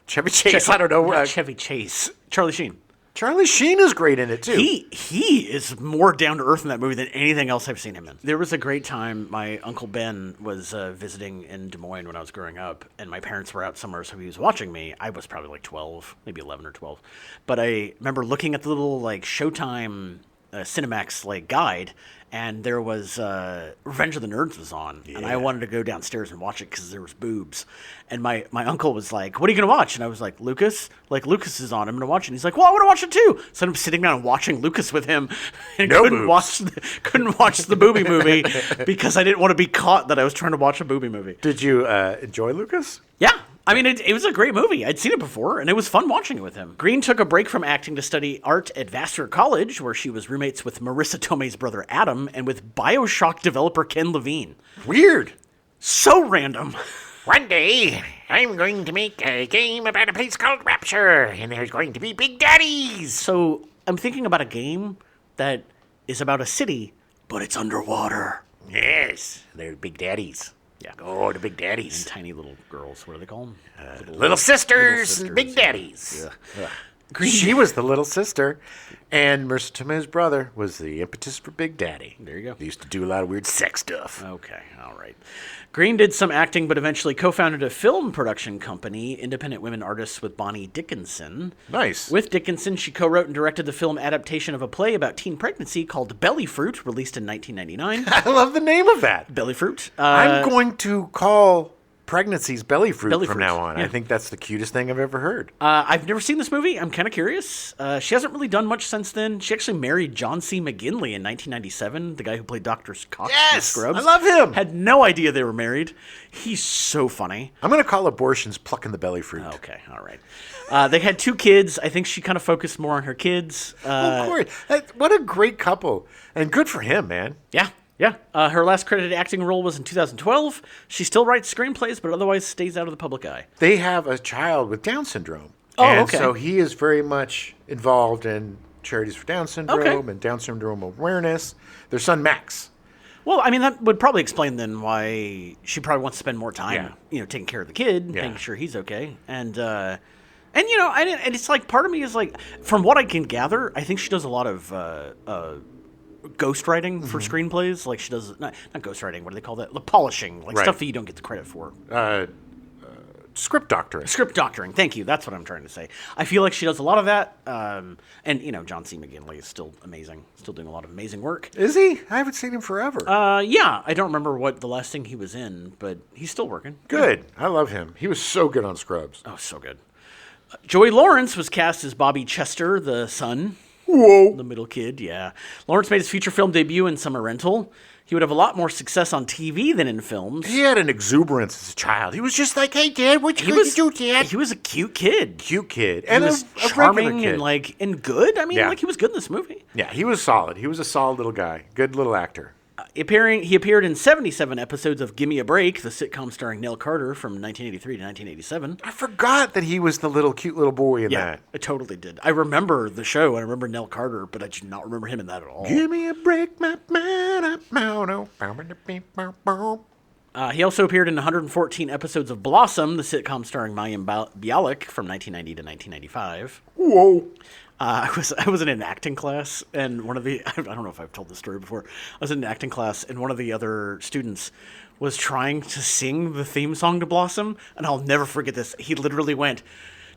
Speaker 1: Chevy Chase. I don't know.
Speaker 2: Not Chevy Chase. Charlie Sheen.
Speaker 1: Charlie Sheen is great in it too.
Speaker 2: He is more down to earth in that movie than anything else I've seen him in. There was a great time. My Uncle Ben was visiting in Des Moines when I was growing up, and my parents were out somewhere, so he was watching me. I was probably like 12, maybe 11 or 12. But I remember looking at the little like Showtime Cinemax like guide, and there was Revenge of the Nerds was on, and I wanted to go downstairs and watch it because there was boobs. And my uncle was like, "What are you gonna watch?" And I was like, "Lucas. Like Lucas is on. I'm gonna watch it." And he's like, "Well, I want to watch it too." So I'm sitting down and watching Lucas with him, and
Speaker 1: No
Speaker 2: couldn't
Speaker 1: boobs.
Speaker 2: couldn't watch the booby movie because I didn't want to be caught that I was trying to watch a booby movie.
Speaker 1: Did you enjoy Lucas?
Speaker 2: Yeah. I mean, it was a great movie. I'd seen it before, and it was fun watching it with him. Green took a break from acting to study art at Vassar College, where she was roommates with Marissa Tomei's brother Adam and with BioShock developer Ken Levine.
Speaker 1: Weird.
Speaker 2: So random.
Speaker 3: One day, I'm going to make a game about a place called Rapture, and there's going to be big daddies.
Speaker 2: So I'm thinking about a game that is about a city, but it's underwater.
Speaker 3: Yes, they're big daddies.
Speaker 2: Yeah.
Speaker 3: Oh, the big daddies.
Speaker 2: And tiny little girls. What do they call them?
Speaker 3: Little sisters
Speaker 2: sisters,
Speaker 3: and big
Speaker 2: yeah.
Speaker 3: daddies.
Speaker 1: She was the little sister, and Marissa Tomei's brother was the impetus for Big Daddy.
Speaker 2: There you go.
Speaker 1: They used to do a lot of weird sex stuff.
Speaker 2: Okay, all right. Green did some acting, but eventually co-founded a film production company, Independent Women Artists with Bonnie Dickinson.
Speaker 1: Nice.
Speaker 2: With Dickinson, she co-wrote and directed the film adaptation of a play about teen pregnancy called Belly Fruit, released in 1999.
Speaker 1: I love the name of that.
Speaker 2: Belly Fruit.
Speaker 1: I'm going to call pregnancy's belly fruit
Speaker 2: Belly
Speaker 1: from
Speaker 2: fruit,
Speaker 1: now on.
Speaker 2: yeah.
Speaker 1: I think that's the cutest thing I've ever heard.
Speaker 2: I've never seen this movie. I'm kind of curious. She hasn't really done much since then. She actually married John C. McGinley in 1997, the guy who played Dr. Cox in
Speaker 1: Yes!
Speaker 2: Scrubs.
Speaker 1: I love him!
Speaker 2: Had no idea they were married. He's so funny.
Speaker 1: I'm going to call abortions plucking the belly fruit.
Speaker 2: Okay, all right. They had 2 kids. I think she kind of focused more on her kids.
Speaker 1: Of course. What a great couple. And good for him, man.
Speaker 2: Yeah. Her last credited acting role was in 2012. She still writes screenplays, but otherwise stays out of the public eye.
Speaker 1: They have a child with Down syndrome.
Speaker 2: Oh,
Speaker 1: and
Speaker 2: okay.
Speaker 1: so he is very much involved in charities for Down syndrome
Speaker 2: Okay.
Speaker 1: and Down syndrome awareness. Their son, Max.
Speaker 2: Well, I mean, that would probably explain then why she probably wants to spend more time, taking care of the kid, and making sure he's okay. And and it's like, part of me is like, from what I can gather, I think she does a lot of ghostwriting for screenplays. Like, she does, not ghostwriting, what do they call that? The polishing, like
Speaker 1: Right.
Speaker 2: stuff that you don't get the credit for.
Speaker 1: Script doctoring.
Speaker 2: Script doctoring, thank you. That's what I'm trying to say. I feel like she does a lot of that. And John C. McGinley is still amazing, still doing a lot of amazing work.
Speaker 1: Is he? I haven't seen him forever.
Speaker 2: Yeah, I don't remember what the last thing he was in, but he's still working.
Speaker 1: Good. I love him. He was so good on Scrubs.
Speaker 2: Oh, so good. Joey Lawrence was cast as Bobby Chester, the son.
Speaker 1: Whoa.
Speaker 2: The middle kid, yeah. Lawrence made his feature film debut in Summer Rental. He would have a lot more success on TV than in films.
Speaker 1: He had an exuberance as a child. He was just like, hey, Dad, what you going to do, Dad?
Speaker 2: He was a cute kid.
Speaker 1: Cute kid.
Speaker 2: He
Speaker 1: And
Speaker 2: was
Speaker 1: a regular
Speaker 2: charming
Speaker 1: kid.
Speaker 2: and good. I mean,
Speaker 1: Yeah.
Speaker 2: he was good in this movie.
Speaker 1: Yeah, he was solid. He was a solid little guy. Good little actor.
Speaker 2: He appeared in 77 episodes of Gimme a Break, the sitcom starring Nell Carter from 1983 to 1987.
Speaker 1: I forgot that he was the little cute little boy in
Speaker 2: Yeah,
Speaker 1: that.
Speaker 2: I totally did. I remember the show. I remember Nell Carter, but I do not remember him in that at all.
Speaker 1: Give me a break, my man. Oh.
Speaker 2: He also appeared in 114 episodes of Blossom, the sitcom starring Mayim Bialik from 1990 to 1995.
Speaker 1: Whoa.
Speaker 2: I was in an acting class, and one of the I don't know if I've told this story before. I was in an acting class, and one of the other students was trying to sing the theme song to Blossom, and I'll never forget this. He literally went,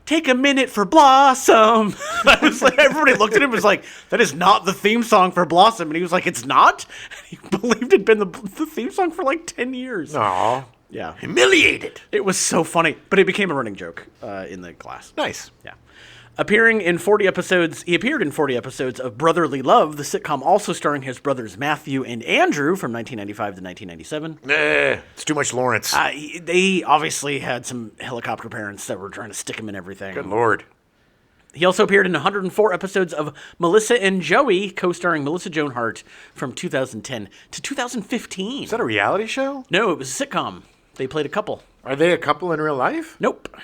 Speaker 2: "Take a minute for Blossom." I was like, everybody looked at him and was like, "That is not the theme song for Blossom," and he was like, "It's not." He believed it'd been the theme song for like 10 years.
Speaker 1: Aw.
Speaker 2: Yeah,
Speaker 1: Humiliated.
Speaker 2: it was so funny, but it became a running joke in the class.
Speaker 1: Nice.
Speaker 2: Yeah. He appeared in 40 episodes of Brotherly Love, the sitcom also starring his brothers Matthew and Andrew from 1995 to 1997.
Speaker 1: It's too much Lawrence.
Speaker 2: They obviously had some helicopter parents that were trying to stick him in everything.
Speaker 1: Good Lord.
Speaker 2: He also appeared in 104 episodes of Melissa and Joey, co-starring Melissa Joan Hart from 2010 to 2015.
Speaker 1: Is that a reality show?
Speaker 2: No, it was a sitcom. They played a couple.
Speaker 1: Are they a couple in real life?
Speaker 2: Nope.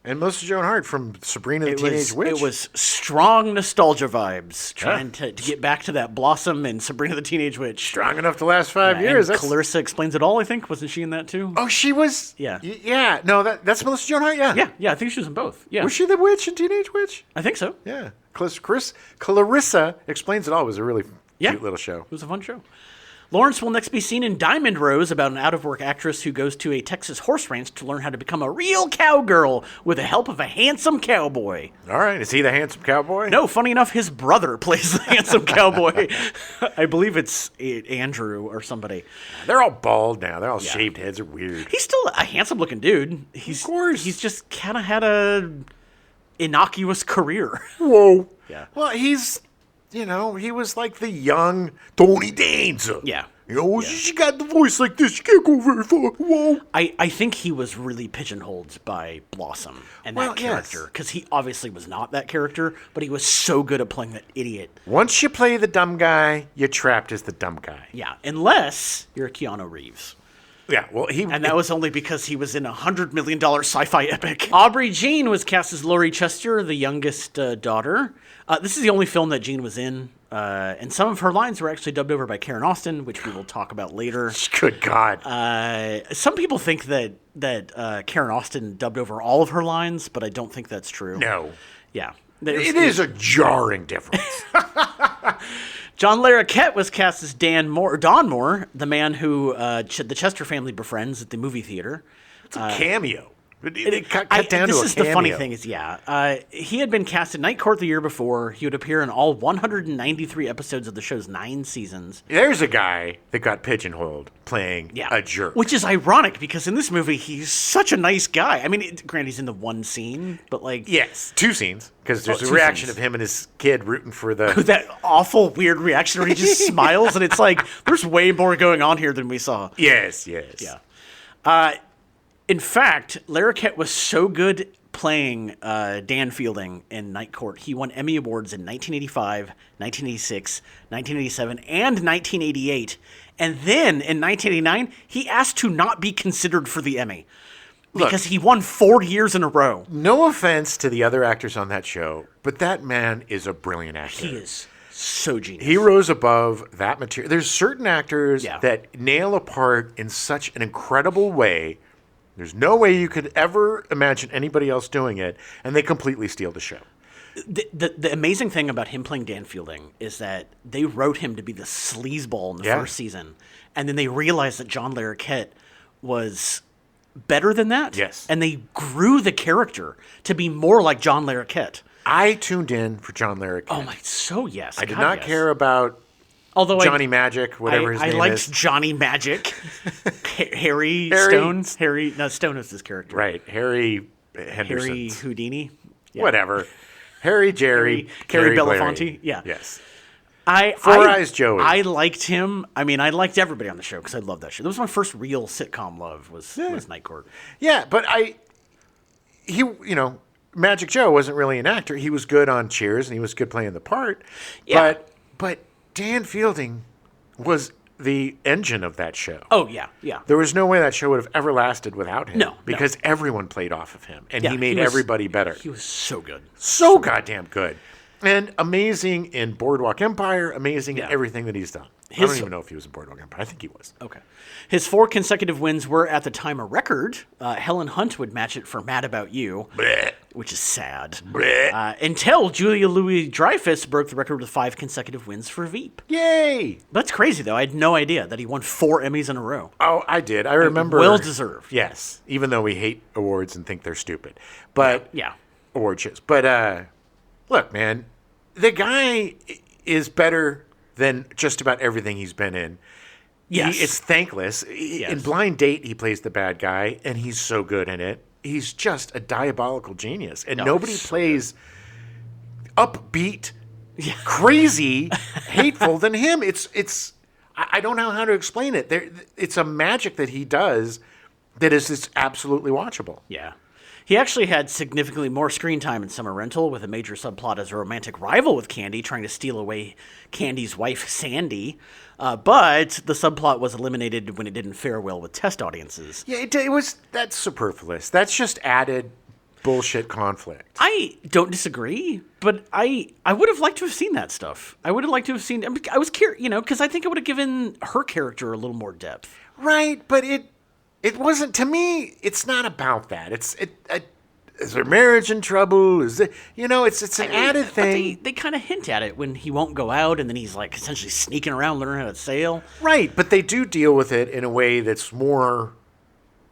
Speaker 1: And Melissa Joan Hart from Sabrina the Teenage Witch?
Speaker 2: It was strong nostalgia vibes, trying to get back to that Blossom and Sabrina the Teenage Witch.
Speaker 1: Strong enough to last 5 years.
Speaker 2: And Clarissa Explains It All, I think. Wasn't she in that too?
Speaker 1: Oh, she was?
Speaker 2: Yeah.
Speaker 1: Yeah. No, that's Melissa Joan Hart, yeah.
Speaker 2: Yeah, I think she was in both. Yeah.
Speaker 1: Was she the witch in Teenage Witch?
Speaker 2: I think so.
Speaker 1: Yeah. Clarissa Explains It All was a really cute little show.
Speaker 2: It was a fun show. Lawrence will next be seen in Diamond Rose, about an out-of-work actress who goes to a Texas horse ranch to learn how to become a real cowgirl with the help of a handsome cowboy.
Speaker 1: All right. Is he the handsome cowboy?
Speaker 2: No, funny enough, his brother plays the handsome cowboy. I believe it's Andrew or somebody.
Speaker 1: They're all bald now. They're all shaved heads. They're weird.
Speaker 2: He's still a handsome-looking dude.
Speaker 1: Of course.
Speaker 2: He's just kind of had a innocuous career.
Speaker 1: Whoa.
Speaker 2: Yeah.
Speaker 1: Well, he's, he was like the young Tony Danza.
Speaker 2: Yeah.
Speaker 1: She got the voice like this. She can't go very far. Whoa.
Speaker 2: I think he was really pigeonholed by Blossom and that character, because he obviously was not that character, but he was so good at playing that idiot.
Speaker 1: Once you play the dumb guy, you're trapped as the dumb guy.
Speaker 2: Yeah, unless you're Keanu Reeves.
Speaker 1: Yeah, well,
Speaker 2: And that was only because he was in a $100 million sci-fi epic. Aubrey Jean was cast as Laurie Chester, the youngest daughter. This is the only film that Jean was in, and some of her lines were actually dubbed over by Karen Austin, which we will talk about later.
Speaker 1: Good God.
Speaker 2: Some people think that Karen Austin dubbed over all of her lines, but I don't think that's true.
Speaker 1: No.
Speaker 2: Yeah.
Speaker 1: It is a jarring difference.
Speaker 2: John Larroquette was cast as Don Moore, the man who the Chester family befriends at the movie theater.
Speaker 1: It's a cameo. It cut down
Speaker 2: this
Speaker 1: to a
Speaker 2: is the funny
Speaker 1: cameo.
Speaker 2: thing is, he had been cast in Night Court the year before. He would appear in all 193 episodes of the show's 9 seasons.
Speaker 1: There's a guy that got pigeonholed playing a jerk.
Speaker 2: Which is ironic because in this movie, he's such a nice guy. I mean, granted, he's in the one scene, but like...
Speaker 1: Yes, 2 scenes. Because there's a
Speaker 2: 2
Speaker 1: reaction
Speaker 2: scenes.
Speaker 1: of him and his kid rooting for the...
Speaker 2: that awful, weird reaction where he just smiles, and it's like, there's way more going on here than we saw.
Speaker 1: Yes.
Speaker 2: Yeah. In fact, Larroquette was so good playing Dan Fielding in Night Court, he won Emmy Awards in 1985, 1986, 1987, and 1988. And then, in 1989, he asked to not be considered for the Emmy. Because he won 4 years in a row.
Speaker 1: No offense to the other actors on that show, but that man is a brilliant actor.
Speaker 2: He is so genius.
Speaker 1: He rose above that material. There's certain actors
Speaker 2: Yeah.
Speaker 1: that nail a part in such an incredible way. There's no way you could ever imagine anybody else doing it, and they completely steal the show.
Speaker 2: The amazing thing about him playing Dan Fielding is that they wrote him to be the sleazeball in the first season, and then they realized that John Larroquette was better than that.
Speaker 1: Yes.
Speaker 2: And they grew the character to be more like John Larroquette.
Speaker 1: I tuned in for John Larroquette.
Speaker 2: Oh my, so yes.
Speaker 1: I did not care about
Speaker 2: Although
Speaker 1: Johnny Magic, whatever his name
Speaker 2: I liked
Speaker 1: is.
Speaker 2: Johnny Magic. Harry Stone. Stone is his character.
Speaker 1: Right, Harry Henderson.
Speaker 2: Harry Houdini. Yeah.
Speaker 1: Whatever. Harry, Jerry,
Speaker 2: Harry
Speaker 1: Larry.
Speaker 2: Belafonte. Yeah.
Speaker 1: Yes.
Speaker 2: Four
Speaker 1: Eyes Joey.
Speaker 2: I liked him. I mean, I liked everybody on the show because I loved that show. That was my first real sitcom love was Night Court.
Speaker 1: Yeah, but Magic Joe wasn't really an actor. He was good on Cheers and he was good playing the part.
Speaker 2: Yeah.
Speaker 1: But Dan Fielding was the engine of that show.
Speaker 2: Oh, yeah, yeah.
Speaker 1: There was no way that show would have ever lasted without him.
Speaker 2: No.
Speaker 1: Because everyone played off of him and
Speaker 2: Yeah,
Speaker 1: he made
Speaker 2: he was-
Speaker 1: everybody better.
Speaker 2: He was so good.
Speaker 1: So goddamn good. And amazing in Boardwalk Empire, amazing in
Speaker 2: Yeah.
Speaker 1: everything that he's done. I don't even know if he was in Boardwalk Empire. I think he was.
Speaker 2: Okay. His 4 consecutive wins were, at the time, a record. Helen Hunt would match it for Mad About You,
Speaker 3: Bleh.
Speaker 2: which is sad.
Speaker 3: Bleh.
Speaker 2: Until Julia Louis-Dreyfus broke the record with 5 consecutive wins for Veep.
Speaker 1: Yay!
Speaker 2: That's crazy, though. I had no idea that he won 4 Emmys in a row.
Speaker 1: Oh, I did. I remember.
Speaker 2: Well deserved.
Speaker 1: Yes. Even though we hate awards and think they're stupid. But
Speaker 2: Yeah.
Speaker 1: award shows. But look, man, the guy is better than just about everything he's been in.
Speaker 2: Yes.
Speaker 1: It's thankless. In Blind Date, he plays the bad guy, and he's so good in it. He's just a diabolical genius, and nobody
Speaker 2: he's so
Speaker 1: plays upbeat, crazy, hateful than him. I don't know how to explain it. It's a magic that he does that is just absolutely watchable.
Speaker 2: Yeah. He actually had significantly more screen time in Summer Rental, with a major subplot as a romantic rival with Candy trying to steal away Candy's wife, Sandy. But the subplot was eliminated when it didn't fare well with test audiences.
Speaker 1: Yeah, that's superfluous. That's just added bullshit conflict.
Speaker 2: I don't disagree, but I would have liked to have seen that stuff. I would have liked to have seen... I was curious, because I think it would have given her character a little more depth.
Speaker 1: Right, but it wasn't, to me, it's not about that. Is their marriage in trouble? Is it, it's an added thing.
Speaker 2: They kind of hint at it when he won't go out, and then he's like essentially sneaking around learning how to sail.
Speaker 1: Right, but they do deal with it in a way that's more,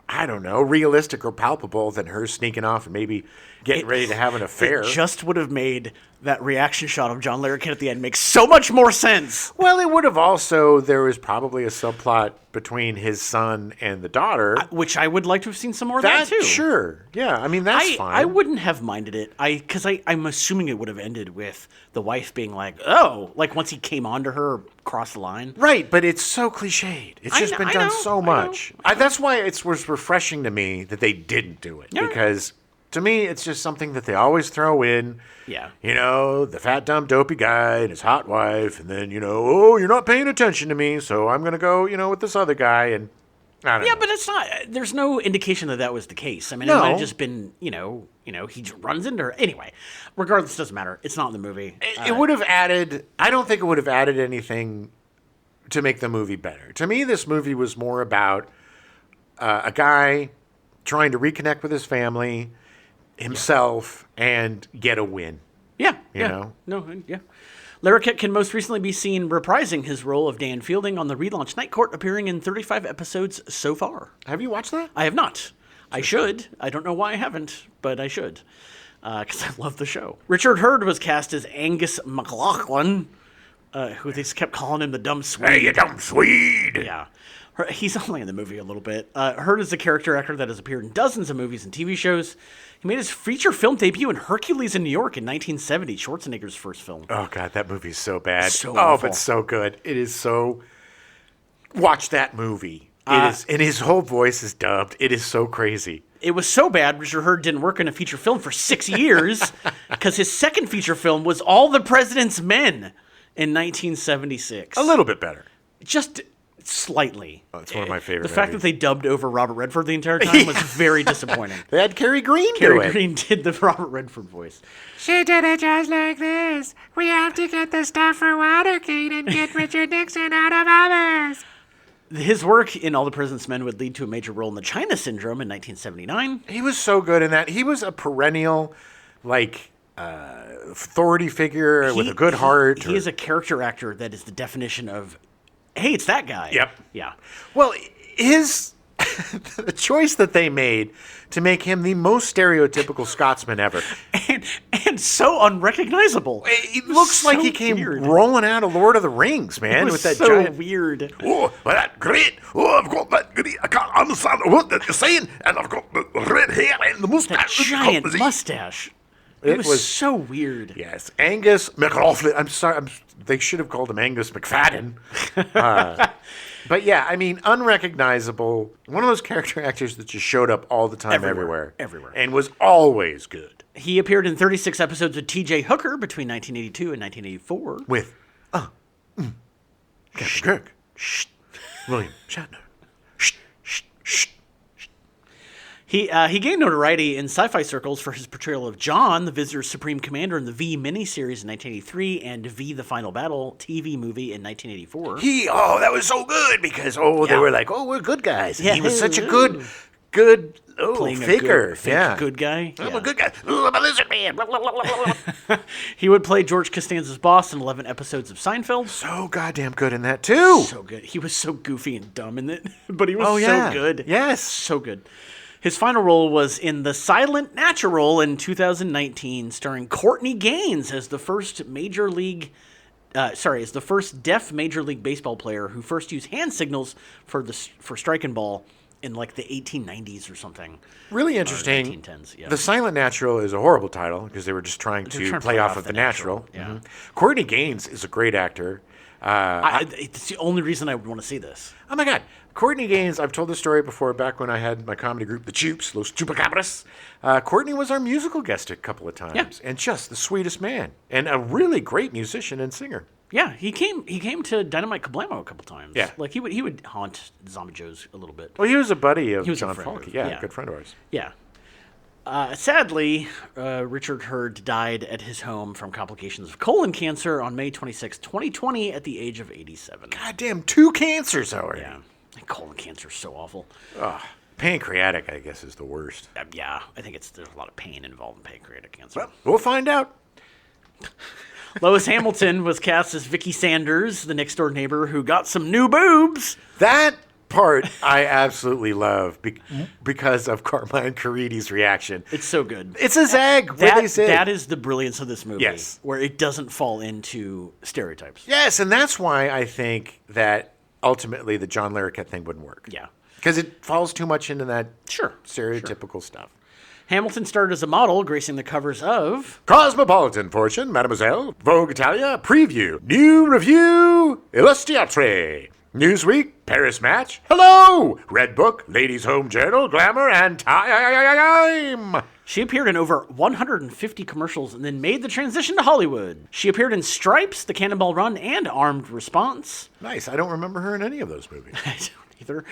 Speaker 1: I don't know, realistic or palpable than her sneaking off and maybe getting ready to have an affair.
Speaker 2: It just would have made that reaction shot of John Larroquette at the end make so much more sense.
Speaker 1: Well, it would have also, there was probably a subplot between his son and the daughter.
Speaker 2: Which I would like to have seen some more of that too.
Speaker 1: Sure. Yeah, I mean, that's fine.
Speaker 2: I wouldn't have minded it. Because I'm assuming it would have ended with the wife being like, oh, like once he came onto her, crossed the line.
Speaker 1: Right, but it's so cliched. It's just been done so much. That's why it was refreshing to me that they didn't do it.
Speaker 2: Yeah.
Speaker 1: Because to me, it's just something that they always throw in.
Speaker 2: Yeah.
Speaker 1: The fat, dumb, dopey guy and his hot wife. And then, oh, you're not paying attention to me, so I'm going to go, with this other guy. And I don't know.
Speaker 2: Yeah, but it's not. There's no indication that was the case. I mean,
Speaker 1: No.
Speaker 2: it might have just been, he just runs into her. Anyway, regardless, it doesn't matter. It's not in the movie.
Speaker 1: It would have added, I don't think it would have added anything to make the movie better. To me, this movie was more about a guy trying to reconnect with his family, himself, and get a win.
Speaker 2: Yeah.
Speaker 1: You know?
Speaker 2: No, yeah. Larroquette can most recently be seen reprising his role of Dan Fielding on the relaunch Night Court, appearing in 35 episodes so far.
Speaker 1: Have you watched that?
Speaker 2: I have not. I should. I don't know why I haven't, but I should. Because I love the show. Richard Hurd was cast as Angus McLaughlin, who they just kept calling him the dumb Swede.
Speaker 3: Hey, you dumb Swede!
Speaker 2: Yeah. He's only in the movie a little bit. Hurd is a character actor that has appeared in dozens of movies and TV shows. He made his feature film debut in Hercules in New York in 1970, Schwarzenegger's first film.
Speaker 1: Oh, God, that movie's so bad.
Speaker 2: So
Speaker 1: oh,
Speaker 2: awful.
Speaker 1: but so good. It is so... Watch that movie. It is, and his whole voice is dubbed. It is so crazy.
Speaker 2: It was so bad, Richard Hurd didn't work in a feature film for 6 years because his second feature film was All the President's Men in 1976.
Speaker 1: A little bit better.
Speaker 2: Just slightly.
Speaker 1: Oh, it's one of my favorite
Speaker 2: The fact that
Speaker 1: movies.
Speaker 2: they dubbed over Robert Redford the entire time was very disappointing.
Speaker 1: They had Cary Green do
Speaker 2: Cary
Speaker 1: it.
Speaker 2: Green did the Robert Redford voice.
Speaker 4: She did it just like this. We have to get the stuff for Watergate and get Richard Nixon out of office.
Speaker 2: His work in All the President's Men would lead to a major role in the China Syndrome in 1979.
Speaker 1: He was so good in that. He was a perennial, like, authority figure with a good heart.
Speaker 2: He is a character actor that is the definition of, hey, it's that guy.
Speaker 1: Yep.
Speaker 2: Yeah.
Speaker 1: Well, his the choice that they made to make him the most stereotypical Scotsman ever.
Speaker 2: And so unrecognizable.
Speaker 1: It looks like he came
Speaker 2: weird.
Speaker 1: rolling out of Lord of the Rings, man,
Speaker 2: It was
Speaker 1: with that
Speaker 2: so
Speaker 1: giant.
Speaker 2: weird.
Speaker 3: Oh, well, that's great. Oh, I've got that great. I can't understand what you're saying. And I've got the red hair and the
Speaker 2: That
Speaker 3: mustache.
Speaker 2: giant mustache. It
Speaker 1: It
Speaker 2: was
Speaker 1: was-
Speaker 2: so weird.
Speaker 1: Yes, Angus McLaughlin. I'm sorry. They should have called him Angus McFadden. But yeah, I mean, unrecognizable. One of those character actors that just showed up all the time,
Speaker 2: Everywhere.
Speaker 1: and was always good.
Speaker 2: He appeared in 36 episodes with T.J. Hooker between 1982 and 1984.
Speaker 1: With Captain Kirk, William Shatner.
Speaker 2: He gained notoriety in sci-fi circles for his portrayal of John, the Visitor's Supreme Commander in the V miniseries in 1983 and V: The Final Battle TV movie in 1984.
Speaker 1: That was so good because they
Speaker 2: Yeah.
Speaker 1: were like, we're good guys. And
Speaker 2: Yeah.
Speaker 1: he was such a good
Speaker 2: Playing
Speaker 1: figure.
Speaker 2: a fake good guy.
Speaker 3: I'm
Speaker 2: Yeah.
Speaker 3: a good guy. Oh, I'm a lizard man. Blah, blah, blah, blah, blah.
Speaker 2: He would play George Costanza's boss in 11 episodes of Seinfeld.
Speaker 1: So goddamn good in that too.
Speaker 2: So good. He was so goofy and dumb in it, but he was
Speaker 1: Oh, yeah.
Speaker 2: so good.
Speaker 1: Yes.
Speaker 2: So good. His final role was in The Silent Natural in 2019, starring Courtney Gaines as the first as the first deaf Major League Baseball player who first used hand signals for striking ball in like the 1890s or something.
Speaker 1: Really interesting.
Speaker 2: 1910s, yeah.
Speaker 1: The Silent Natural is a horrible title because they were just trying to play off of The Natural.
Speaker 2: Yeah.
Speaker 1: Mhm. Courtney Gaines is a great actor.
Speaker 2: It's the only reason I would want to see this.
Speaker 1: Oh my God. Courtney Gaines, I've told this story before back when I had my comedy group, The Choops, Los Chupacabras. Courtney was our musical guest a couple of times.
Speaker 2: Yeah.
Speaker 1: And just the sweetest man. And a really great musician and singer.
Speaker 2: Yeah, he came to Dynamite Kablamo a couple times.
Speaker 1: Yeah.
Speaker 2: Like he would haunt Zombie Joe's a little bit.
Speaker 1: Well, he was a buddy of
Speaker 2: He was a
Speaker 1: John
Speaker 2: friend
Speaker 1: Falke.
Speaker 2: of-
Speaker 1: Yeah,
Speaker 2: yeah.
Speaker 1: good friend of ours.
Speaker 2: Yeah. Sadly, Richard Hurd died at his home from complications of colon cancer on May 26, 2020 at the age of 87.
Speaker 1: Goddamn, 2 cancers already.
Speaker 2: Yeah. And colon cancer is so awful.
Speaker 1: Pancreatic, I guess, is the worst.
Speaker 2: Yeah, I think there's a lot of pain involved in pancreatic cancer.
Speaker 1: Well, we'll find out.
Speaker 2: Lois Hamilton was cast as Vicky Sanders, the next door neighbor who got some new boobs.
Speaker 1: That part I absolutely love because of Carmine Caridi's reaction.
Speaker 2: It's so good.
Speaker 1: It's a zag. What they say.
Speaker 2: That is the brilliance of this movie.
Speaker 1: Yes.
Speaker 2: Where it doesn't fall into stereotypes.
Speaker 1: Yes, and that's why I think that ultimately the John Larroquette thing wouldn't work.
Speaker 2: Yeah.
Speaker 1: Because it falls too much into that
Speaker 2: Sure.
Speaker 1: stereotypical stuff.
Speaker 2: Hamilton started as a model, gracing the covers of
Speaker 1: Cosmopolitan, Fortune, Mademoiselle, Vogue Italia, Preview, New Review, Illustriatre, Newsweek, Paris Match, Hello, Red Book, Ladies Home Journal, Glamour, and Time.
Speaker 2: She appeared in over 150 commercials and then made the transition to Hollywood. She appeared in Stripes, The Cannonball Run, and Armed Response.
Speaker 1: Nice. I don't remember her in any of those movies.
Speaker 2: I don't either.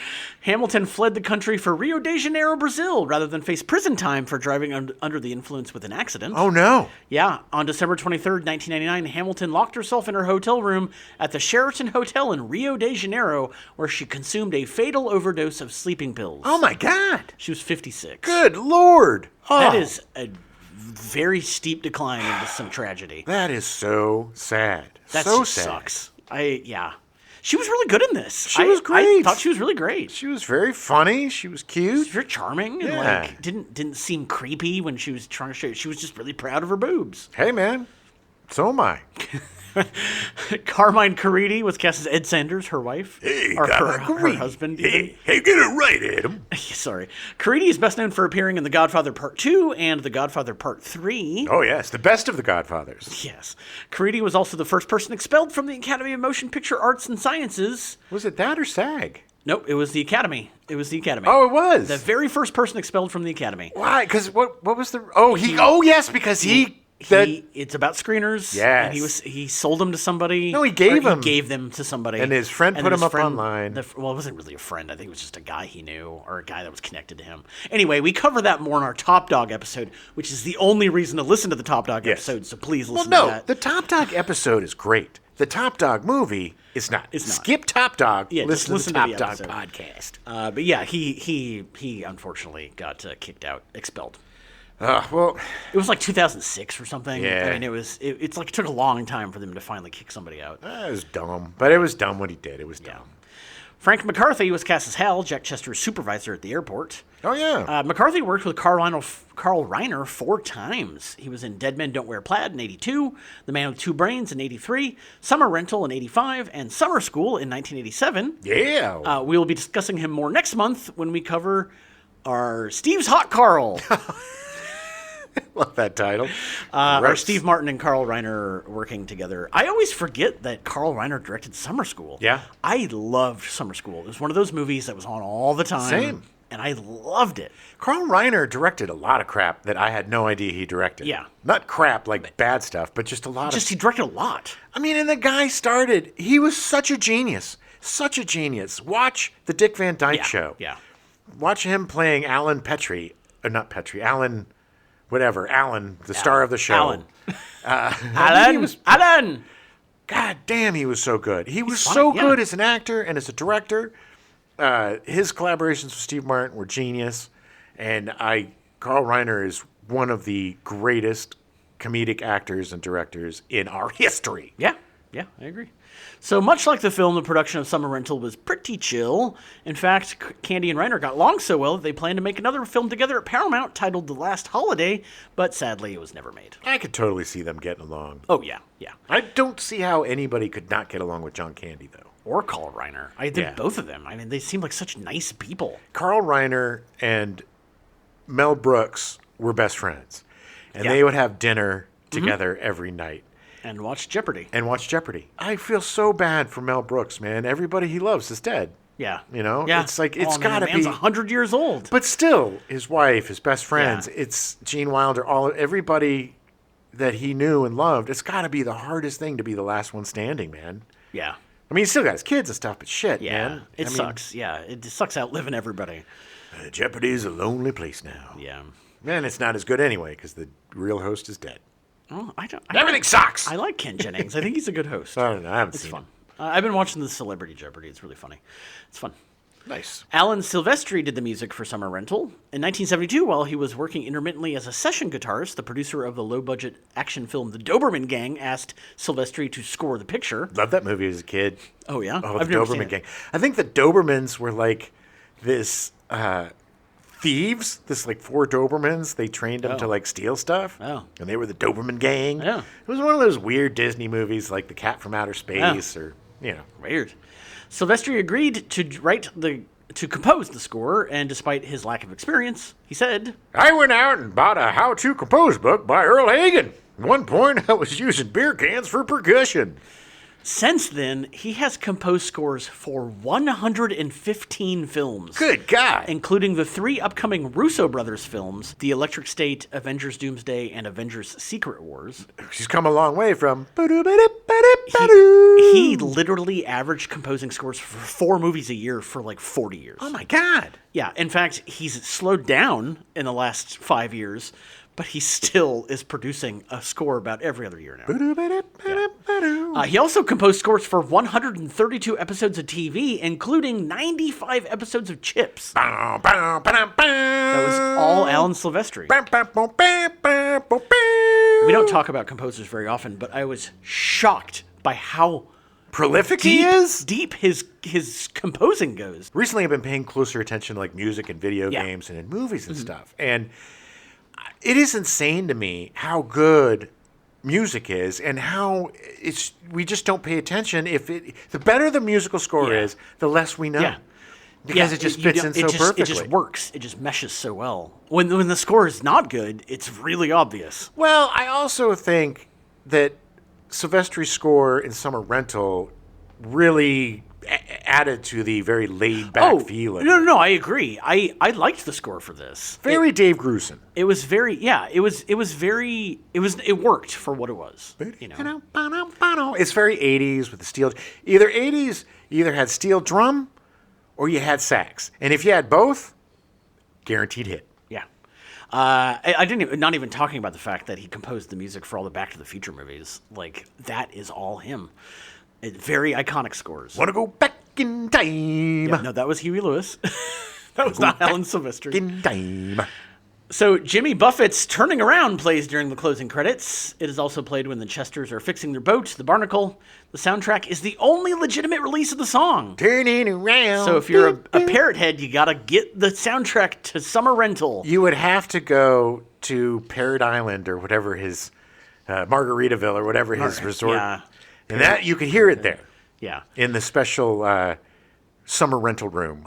Speaker 2: Hamilton fled the country for Rio de Janeiro, Brazil, rather than face prison time for driving under the influence with an accident.
Speaker 1: Oh, no.
Speaker 2: Yeah, on December 23rd, 1999, Hamilton locked herself in her hotel room at the Sheraton Hotel in Rio de Janeiro, where she consumed a fatal overdose of sleeping pills.
Speaker 1: Oh, my God.
Speaker 2: She was 56.
Speaker 1: Good Lord. Oh,
Speaker 2: That is a very steep decline into some tragedy.
Speaker 1: That is so sad.
Speaker 2: That
Speaker 1: so
Speaker 2: just
Speaker 1: sad.
Speaker 2: sucks. Yeah. She was really good in this.
Speaker 1: She was
Speaker 2: I
Speaker 1: great.
Speaker 2: thought she was really great.
Speaker 1: She was very funny. She was
Speaker 2: She was
Speaker 1: cute.
Speaker 2: very charming and
Speaker 1: Yeah.
Speaker 2: like didn't seem creepy when she was trying to show. She was just really proud of her boobs.
Speaker 1: Hey, man. So am I.
Speaker 2: Carmine Caridi was cast as Ed Sanders, her wife,
Speaker 3: Hey,
Speaker 2: or
Speaker 3: Carmine
Speaker 2: her
Speaker 3: Caridi.
Speaker 2: husband. Even.
Speaker 3: Hey, get it right, Adam.
Speaker 2: Sorry, Caridi is best known for appearing in The Godfather Part 2 and The Godfather Part 3.
Speaker 1: Oh, yes. The best of the Godfathers.
Speaker 2: Yes, Caridi was also the first person expelled from the Academy of Motion Picture Arts and Sciences.
Speaker 1: Was it that or SAG?
Speaker 2: Nope, it was the Academy. It was the Academy.
Speaker 1: Oh, it was.
Speaker 2: The very first person expelled from the Academy.
Speaker 1: Why? Because what was the... Oh, yes, because he...
Speaker 2: It's about screeners.
Speaker 1: Yes.
Speaker 2: And he sold them to somebody.
Speaker 1: No, he gave
Speaker 2: or
Speaker 1: them.
Speaker 2: He gave them to somebody.
Speaker 1: And his friend put
Speaker 2: his
Speaker 1: them up online.
Speaker 2: Well, it wasn't really a friend. I think it was just a guy he knew or a guy that was connected to him. Anyway, we cover that more in our Top Dog episode, which is the only reason to listen to the Top Dog
Speaker 1: Yes.
Speaker 2: episode. So please
Speaker 1: Well,
Speaker 2: listen to
Speaker 1: no,
Speaker 2: that.
Speaker 1: the Top Dog episode is great. The Top Dog movie is not.
Speaker 2: It's not.
Speaker 1: Skip Top Dog.
Speaker 2: Yeah, just
Speaker 1: listen
Speaker 2: listen
Speaker 1: to
Speaker 2: to
Speaker 1: the
Speaker 2: the
Speaker 1: Top Dog
Speaker 2: episode.
Speaker 1: podcast.
Speaker 2: But yeah, he unfortunately got kicked out, expelled.
Speaker 1: Well,
Speaker 2: It was like 2006 or something.
Speaker 1: Yeah.
Speaker 2: I mean, it's like it took a long time for them to finally kick somebody out.
Speaker 1: it was dumb. But it was dumb what he did. It was dumb.
Speaker 2: Frank McCarthy was cast as Hal, Jack Chester's supervisor at the airport.
Speaker 1: Oh, yeah.
Speaker 2: McCarthy worked with Carl Reiner 4 times. He was in Dead Men Don't Wear Plaid in 82, The Man with Two Brains in 83, Summer Rental in 85, and Summer School in 1987.
Speaker 1: Yeah.
Speaker 2: We will be discussing him more next month when we cover our Steve's Hot Carl.
Speaker 1: Love that title.
Speaker 2: Our
Speaker 1: Gross.
Speaker 2: Steve Martin and Carl Reiner working together. I always forget that Carl Reiner directed Summer School.
Speaker 1: Yeah.
Speaker 2: I loved Summer School. It was one of those movies that was on all the time.
Speaker 1: Same.
Speaker 2: And I loved it.
Speaker 1: Carl Reiner directed a lot of crap that I had no idea he directed.
Speaker 2: Yeah.
Speaker 1: Not crap like bad stuff, but just a lot
Speaker 2: Just
Speaker 1: of...
Speaker 2: he directed a lot.
Speaker 1: I mean, and the guy started... He was such a genius. Such a genius. Watch the Dick Van Dyke Show.
Speaker 2: Yeah.
Speaker 1: Watch him playing Alan Petrie. Not Petrie. Alan... Whatever. Alan, the star of the show.
Speaker 2: Alan.
Speaker 1: Alan.
Speaker 2: Alan.
Speaker 1: God damn, he was so good. He was
Speaker 2: funny,
Speaker 1: so
Speaker 2: yeah.
Speaker 1: good as an actor and as a director. His collaborations with Steve Martin were genius. And Carl Reiner is one of the greatest comedic actors and directors in our history.
Speaker 2: Yeah, I agree. So much like the film, the production of Summer Rental was pretty chill. In fact, Candy and Reiner got along so well that they planned to make another film together at Paramount titled The Last Holiday, but sadly it was never made.
Speaker 1: I could totally see them getting along.
Speaker 2: Oh, yeah.
Speaker 1: I don't see how anybody could not get along with John Candy, though.
Speaker 2: Or Carl Reiner. I think
Speaker 1: Yeah.
Speaker 2: both of them. I mean, they seem like such nice people.
Speaker 1: Carl Reiner and Mel Brooks were best friends. And
Speaker 2: Yeah.
Speaker 1: they would have dinner together every night.
Speaker 2: And watch Jeopardy.
Speaker 1: And watch Jeopardy. I feel so bad for Mel Brooks, man. Everybody he loves is dead.
Speaker 2: Yeah.
Speaker 1: You know?
Speaker 2: Yeah.
Speaker 1: It's like, it's
Speaker 2: man,
Speaker 1: gotta
Speaker 2: the man's
Speaker 1: be...
Speaker 2: 100 years old.
Speaker 1: But still, his wife, his best friends,
Speaker 2: Yeah.
Speaker 1: it's Gene Wilder, everybody that he knew and loved. It's got to be the hardest thing to be the last one standing, man.
Speaker 2: Yeah.
Speaker 1: I mean, he's still got his kids and stuff, but shit,
Speaker 2: Yeah.
Speaker 1: man.
Speaker 2: It
Speaker 1: I mean,
Speaker 2: sucks. Yeah. It just sucks outliving everybody.
Speaker 1: Jeopardy is a lonely place now.
Speaker 2: Yeah.
Speaker 1: And it's not as good anyway because the real host is dead.
Speaker 2: Well,
Speaker 1: Everything sucks.
Speaker 2: I like Ken Jennings. I think he's a good host.
Speaker 1: I don't know. I haven't
Speaker 2: It's
Speaker 1: seen
Speaker 2: fun. I've been watching the Celebrity Jeopardy. It's really funny. It's fun.
Speaker 1: it. Nice.
Speaker 2: Alan Silvestri did the music for Summer Rental. In 1972, while he was working intermittently as a session guitarist, the producer of the low-budget action film The Doberman Gang asked Silvestri to score the picture.
Speaker 1: Loved that movie as a kid.
Speaker 2: Oh, yeah?
Speaker 1: Oh,
Speaker 2: I've
Speaker 1: the
Speaker 2: never seen
Speaker 1: Doberman
Speaker 2: it.
Speaker 1: Gang. I think the Dobermans were like this thieves. This like 4 Dobermans. They trained them to like steal stuff.
Speaker 2: Oh.
Speaker 1: And they were the Doberman Gang.
Speaker 2: Yeah.
Speaker 1: It was one of those weird Disney movies like The Cat from Outer Space or, you know.
Speaker 2: Weird. Silvestri agreed to compose the score, and despite his lack of experience, he said,
Speaker 1: I went out and bought a how-to compose book by Earl Hagen. At one point, I was using beer cans for percussion.
Speaker 2: since then, he has composed scores for 115 films.
Speaker 1: Good God.
Speaker 2: Including the 3 upcoming Russo brothers films, The Electric State, Avengers Doomsday, and Avengers Secret Wars.
Speaker 1: She's come a long way from...
Speaker 2: He literally averaged composing scores for 4 movies a year for like 40 years.
Speaker 1: Oh, my God.
Speaker 2: Yeah, in fact, he's slowed down in the last 5 years, but he still is producing a score about every other year now. He also composed scores for 132 episodes of TV, including 95 episodes of Chips. That was all Alan Silvestri. We don't talk about composers very often, but I was shocked by how
Speaker 1: prolific he is.
Speaker 2: Deep his composing goes.
Speaker 1: Recently, I've been paying closer attention to like music and video
Speaker 2: Yeah.
Speaker 1: games and in movies and stuff. And it is insane to me how good music is and how we just don't pay attention. The better the musical score
Speaker 2: Yeah.
Speaker 1: is, the less we know.
Speaker 2: Yeah.
Speaker 1: Because it just fits in so perfectly.
Speaker 2: It just works. It just meshes so well. When the score is not good, it's really obvious.
Speaker 1: Well, I also think that Silvestri's score in Summer Rental really added to the very laid-back feeling.
Speaker 2: No, I agree. I liked the score for this.
Speaker 1: Very Dave Grusin.
Speaker 2: It was very, it worked for what it was. You know?
Speaker 1: It's very 80s with the steel. Either 80s, you either had steel drum or you had sax. And if you had both, guaranteed hit.
Speaker 2: Yeah. I didn't even, not even talking about the fact that he composed the music for all the Back to the Future movies. Like, that is all him. Very iconic scores.
Speaker 1: Want to go back in time.
Speaker 2: Yeah, no, that was Huey Lewis. That was not Helen Silvestri.
Speaker 1: In time.
Speaker 2: So Jimmy Buffett's Turning Around plays during the closing credits. It is also played when the Chesters are fixing their boat, the Barnacle. The soundtrack is the only legitimate release of the song.
Speaker 1: Turning around.
Speaker 2: So if you're a parrot head, you gotta get the soundtrack to Summer Rental.
Speaker 1: You would have to go to Parrot Island or whatever his, Margaritaville or whatever his resort.
Speaker 2: Yeah.
Speaker 1: And that, you could hear it there.
Speaker 2: Yeah.
Speaker 1: In the special summer rental room.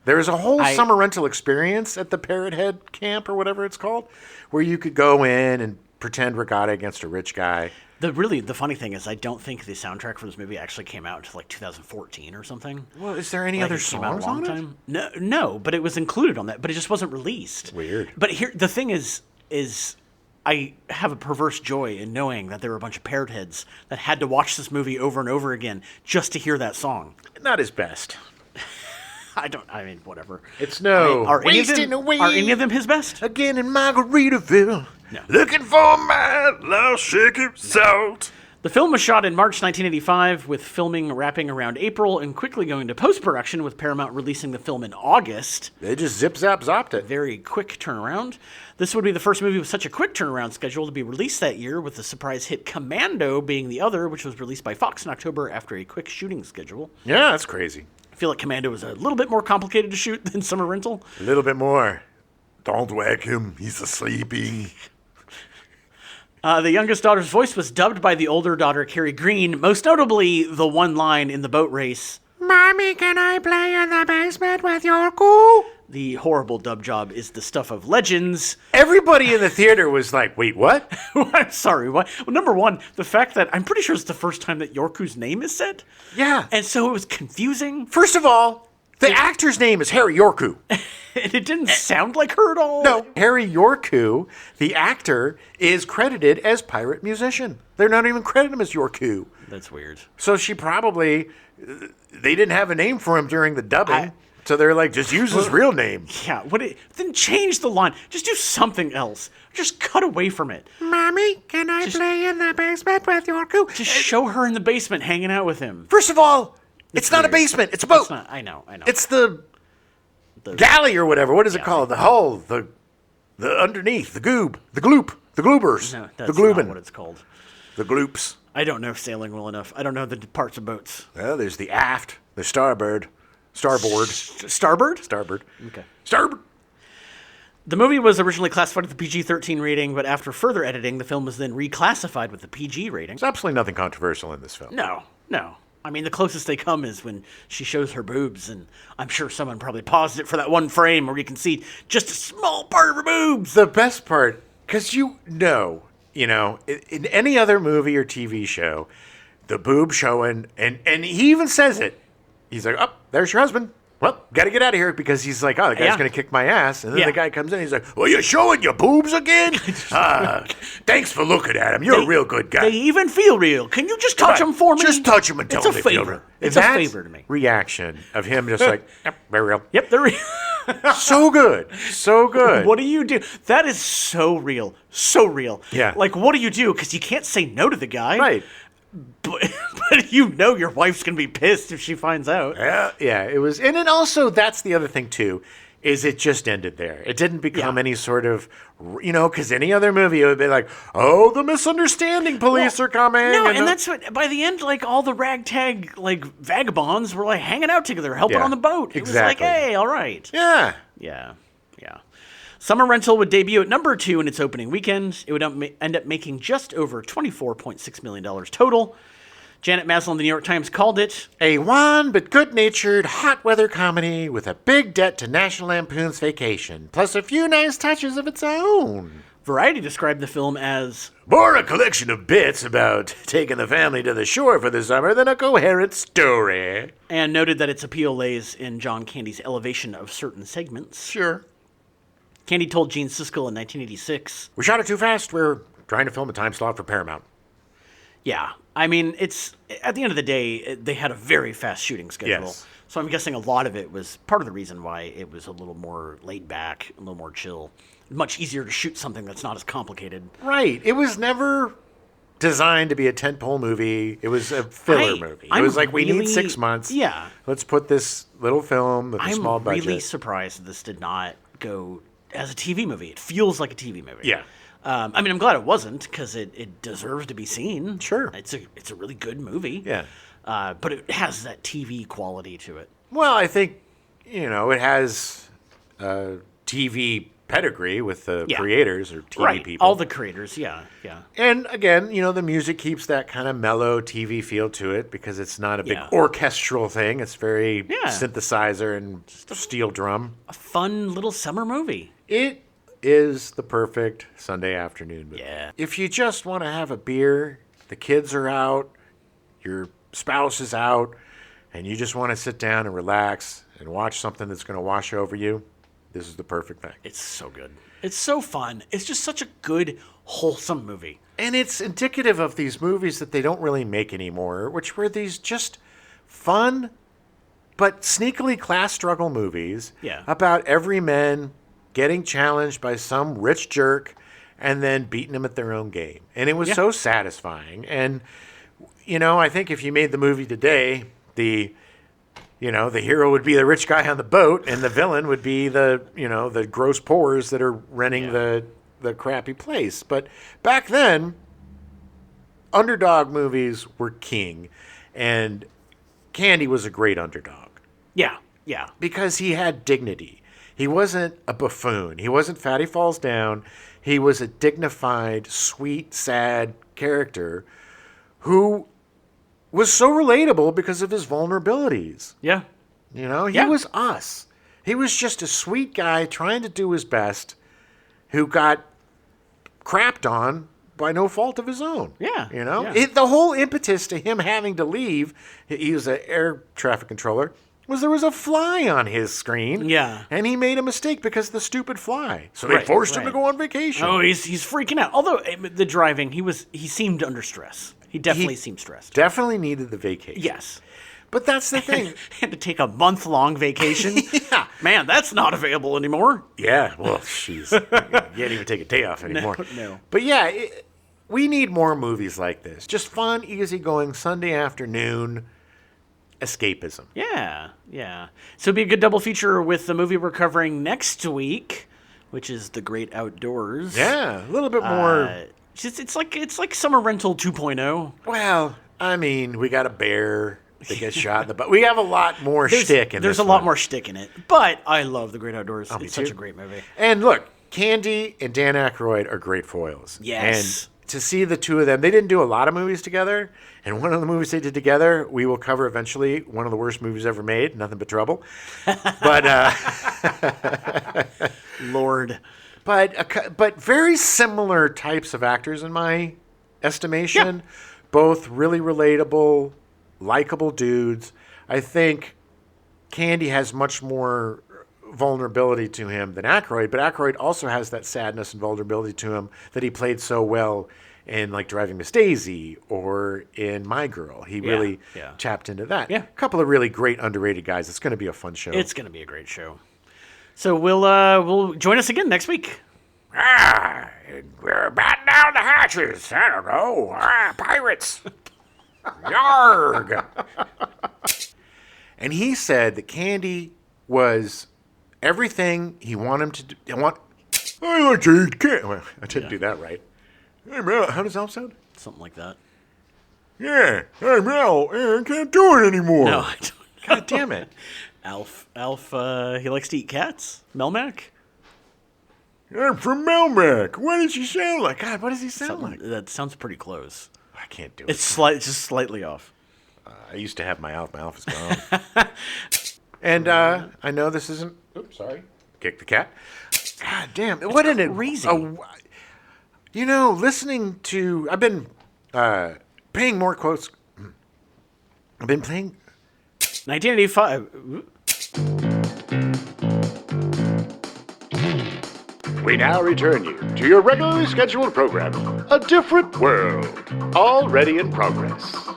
Speaker 1: There's a whole summer rental experience at the Parrot Head camp or whatever it's called, where you could go in and pretend regatta against a rich guy.
Speaker 2: The funny thing is, I don't think the soundtrack for this movie actually came out until like 2014 or something.
Speaker 1: Well, is there any
Speaker 2: Like,
Speaker 1: other
Speaker 2: it came out
Speaker 1: songs
Speaker 2: a long
Speaker 1: on
Speaker 2: time. No, but it was included on that. But it just wasn't released.
Speaker 1: Weird.
Speaker 2: But here, the thing is I have a perverse joy in knowing that there were a bunch of parrot heads that had to watch this movie over and over again just to hear that song.
Speaker 1: Not his best.
Speaker 2: I mean, whatever.
Speaker 1: It's no
Speaker 2: Are any
Speaker 1: wasting away
Speaker 2: Are any of them his best?
Speaker 1: again in Margaritaville.
Speaker 2: No.
Speaker 3: Looking for my lost shaky salt.
Speaker 2: The film was shot in March 1985, with filming wrapping around April and quickly going to post-production, with Paramount releasing the film in August.
Speaker 1: They just zip zap zopped it.
Speaker 2: Very quick turnaround. This would be the first movie with such a quick turnaround schedule to be released that year, with the surprise hit Commando being the other, which was released by Fox in October after a quick shooting schedule.
Speaker 1: Yeah, that's crazy.
Speaker 2: I feel like Commando was a little bit more complicated to shoot than Summer Rental.
Speaker 1: A little bit more.
Speaker 3: Don't wake him, he's sleeping.
Speaker 2: The youngest daughter's voice was dubbed by the older daughter, Carrie Green, most notably the one line in the boat race.
Speaker 4: Mommy, can I play in the basement with your goo?
Speaker 2: The horrible dub job is the stuff of legends.
Speaker 1: Everybody in the theater was like, wait, what?
Speaker 2: I'm sorry, what? Well, number one, the fact that I'm pretty sure it's the first time that Yorku's name is said.
Speaker 1: Yeah.
Speaker 2: And so it was confusing.
Speaker 1: First of all, the actor's name is Harry Yorku.
Speaker 2: And it didn't sound like her at all.
Speaker 1: No, Harry Yorku, the actor, is credited as pirate musician. They're not even crediting him as Yorku.
Speaker 2: That's weird.
Speaker 1: So she probably, they didn't have a name for him during the dubbing. So they're like, just use his real name.
Speaker 2: Yeah, then change the line. Just do something else. Just cut away from it.
Speaker 4: Mommy, can I play in the basement with your goo?
Speaker 2: Just show her in the basement hanging out with him.
Speaker 1: First of all, it's not a
Speaker 2: weird.
Speaker 1: basement. It's a boat.
Speaker 2: It's not, I know.
Speaker 1: It's the galley or whatever. What is it called? The hull, the underneath, the goob, the gloop, the gloobers,
Speaker 2: No,
Speaker 1: the
Speaker 2: that's
Speaker 1: gloobin,
Speaker 2: not what it's called.
Speaker 1: the gloops.
Speaker 2: I don't know sailing well enough. I don't know the parts of boats.
Speaker 1: Well, there's the aft, the starboard.
Speaker 2: Starboard?
Speaker 1: Starboard.
Speaker 2: Okay.
Speaker 1: Starboard.
Speaker 2: The movie was originally classified with the PG-13 rating, but after further editing, the film was then reclassified with the PG rating.
Speaker 1: There's absolutely nothing controversial in this film.
Speaker 2: No. I mean, the closest they come is when she shows her boobs, and I'm sure someone probably paused it for that one frame where you can see just a small part of her boobs.
Speaker 1: The best part, because you know, in any other movie or TV show, the boob showing, and he even says it. He's like, oh, there's your husband. Well, got to get out of here, because he's like, oh, the guy's
Speaker 2: Yeah.
Speaker 1: going to kick my ass. And then
Speaker 2: Yeah.
Speaker 1: the guy comes in, he's like, well, you're showing your boobs again? Thanks for looking at him. You're a real good guy.
Speaker 2: They even feel real. Can you just touch them for me?
Speaker 1: Just touch them and tell
Speaker 2: It's
Speaker 1: them
Speaker 2: a
Speaker 1: they feel
Speaker 2: favor.
Speaker 1: real.
Speaker 2: It's
Speaker 1: And
Speaker 2: a
Speaker 1: that
Speaker 2: favor to me.
Speaker 1: reaction of him just like, yep, very real.
Speaker 2: Yep, they're real.
Speaker 1: So good. So good.
Speaker 2: What do you do? That is so real. So real.
Speaker 1: Yeah.
Speaker 2: Like, what do you do? Because you can't say no to the guy.
Speaker 1: Right.
Speaker 2: But you know your wife's going to be pissed if she finds out.
Speaker 1: Yeah, it was. And then also, that's the other thing, too. is it just ended there. It didn't become any sort of, because any other movie it would be like, oh, the misunderstanding police are coming.
Speaker 2: No, and that's what, by the end, like, all the ragtag, like, vagabonds were, like, hanging out together, helping on the boat. It was like, hey, all right.
Speaker 1: Yeah.
Speaker 2: Yeah. Summer Rental would debut at number 2 in its opening weekend. It would end up making just over $24.6 million total. Janet Maslin of the New York Times called it
Speaker 1: a wan but good-natured hot weather comedy with a big debt to National Lampoon's Vacation, plus a few nice touches of its own.
Speaker 2: Variety described the film as
Speaker 3: more a collection of bits about taking the family to the shore for the summer than a coherent story.
Speaker 2: And noted that its appeal lays in John Candy's elevation of certain segments.
Speaker 1: Sure.
Speaker 2: Candy told Gene Siskel in 1986,
Speaker 1: we shot it too fast. We're trying to film a time slot for Paramount.
Speaker 2: Yeah. I mean, it's at the end of the day, they had a very fast shooting schedule.
Speaker 1: Yes.
Speaker 2: So I'm guessing a lot of it was part of the reason why it was a little more laid back, a little more chill. Much easier to shoot something that's not as complicated.
Speaker 1: Right. It was never designed to be a tentpole movie. It was a filler movie. It was like, we need 6 months.
Speaker 2: Yeah.
Speaker 1: Let's put this little film with a small budget.
Speaker 2: I'm really surprised this did not go as a TV movie. It feels like a TV movie.
Speaker 1: Yeah.
Speaker 2: I mean, I'm glad it wasn't, because it deserves to be seen.
Speaker 1: Sure.
Speaker 2: It's a really good movie.
Speaker 1: Yeah.
Speaker 2: But it has that TV quality to it.
Speaker 1: Well, I think, it has TV pedigree with the creators or TV people.
Speaker 2: All the creators, yeah.
Speaker 1: And again, the music keeps that kind of mellow TV feel to it because it's not a big orchestral thing. It's very synthesizer and steel drum.
Speaker 2: A fun little summer movie.
Speaker 1: It is the perfect Sunday afternoon movie.
Speaker 2: Yeah.
Speaker 1: If you just want to have a beer, the kids are out, your spouse is out, and you just want to sit down and relax and watch something that's going to wash over you, this is the perfect thing.
Speaker 2: It's so good. It's so fun. It's just such a good, wholesome movie.
Speaker 1: And it's indicative of these movies that they don't really make anymore, which were these just fun but sneakily class struggle movies about everyman getting challenged by some rich jerk and then beating them at their own game. And it was so satisfying. And, I think if you made the movie today, the hero would be the rich guy on the boat and the villain would be the gross poors that are renting the crappy place. But back then, underdog movies were king. And Candy was a great underdog.
Speaker 2: Yeah.
Speaker 1: Because he had dignity. He wasn't a buffoon. He wasn't Fatty Falls Down. He was a dignified, sweet, sad character who was so relatable because of his vulnerabilities.
Speaker 2: Yeah.
Speaker 1: He was us. He was just a sweet guy trying to do his best who got crapped on by no fault of his own.
Speaker 2: Yeah.
Speaker 1: The whole impetus to him having to leave, he was an air traffic controller, was there was a fly on his screen.
Speaker 2: Yeah.
Speaker 1: And he made a mistake because of the stupid fly. So they forced him to go on vacation.
Speaker 2: Oh, he's freaking out. Although the driving, he seemed under stress. He definitely seemed stressed.
Speaker 1: Definitely needed the vacation.
Speaker 2: Yes.
Speaker 1: But that's the thing.
Speaker 2: Had to take a month-long vacation.
Speaker 1: Yeah.
Speaker 2: Man, that's not available anymore.
Speaker 1: Yeah. Well, jeez. You can't even take a day off anymore.
Speaker 2: No.
Speaker 1: But yeah, we need more movies like this. Just fun, easygoing Sunday afternoon escapism.
Speaker 2: Yeah. So it'd be a good double feature with the movie we're covering next week, which is The Great Outdoors.
Speaker 1: Yeah, a little bit more.
Speaker 2: It's like Summer Rental 2.0.
Speaker 1: Well, I mean, we got a bear that gets shot in the butt. We have a lot more shtick in this.
Speaker 2: There's a lot more shtick in it, but I love The Great Outdoors. It's such a great movie.
Speaker 1: And look, Candy and Dan Aykroyd are great foils.
Speaker 2: Yes.
Speaker 1: And to see the two of them, they didn't do a lot of movies together. And one of the movies they did together, we will cover eventually, one of the worst movies ever made, Nothing But Trouble. But
Speaker 2: Lord.
Speaker 1: But very similar types of actors in my estimation. Yeah. Both really relatable, likable dudes. I think Candy has much more vulnerability to him than Aykroyd, but Aykroyd also has that sadness and vulnerability to him that he played so well in like Driving Miss Daisy or in My Girl. He really tapped into that.
Speaker 2: Yeah.
Speaker 1: A couple of really great underrated guys. It's going to be a fun show.
Speaker 2: It's going to be a great show. So we'll join us again next week.
Speaker 3: We're batting down the hatches. I don't know. Pirates. Yarg.
Speaker 1: And he said that Candy was everything he wanted him to do. I like to eat cat. Well, I didn't do that right. Hey, Mel, how does Alf sound?
Speaker 2: Something like that.
Speaker 3: Yeah, hey, Mel, I can't do it anymore.
Speaker 2: No, I don't.
Speaker 1: God damn it.
Speaker 2: Alf, he likes to eat cats. Melmac?
Speaker 3: I'm from Melmac. What does he sound like?
Speaker 1: God, what does he sound like?
Speaker 2: That sounds pretty close.
Speaker 1: I can't do it.
Speaker 2: It's just slightly off.
Speaker 1: I used to have my Alf. My Alf is gone. And I know this isn't. Oops, sorry. Kick the cat. God damn. What an
Speaker 2: crazy.
Speaker 1: You know, listening to. I've been paying more quotes. I've been playing.
Speaker 2: 1985.
Speaker 5: We now return you to your regularly scheduled program, A Different World, already in progress.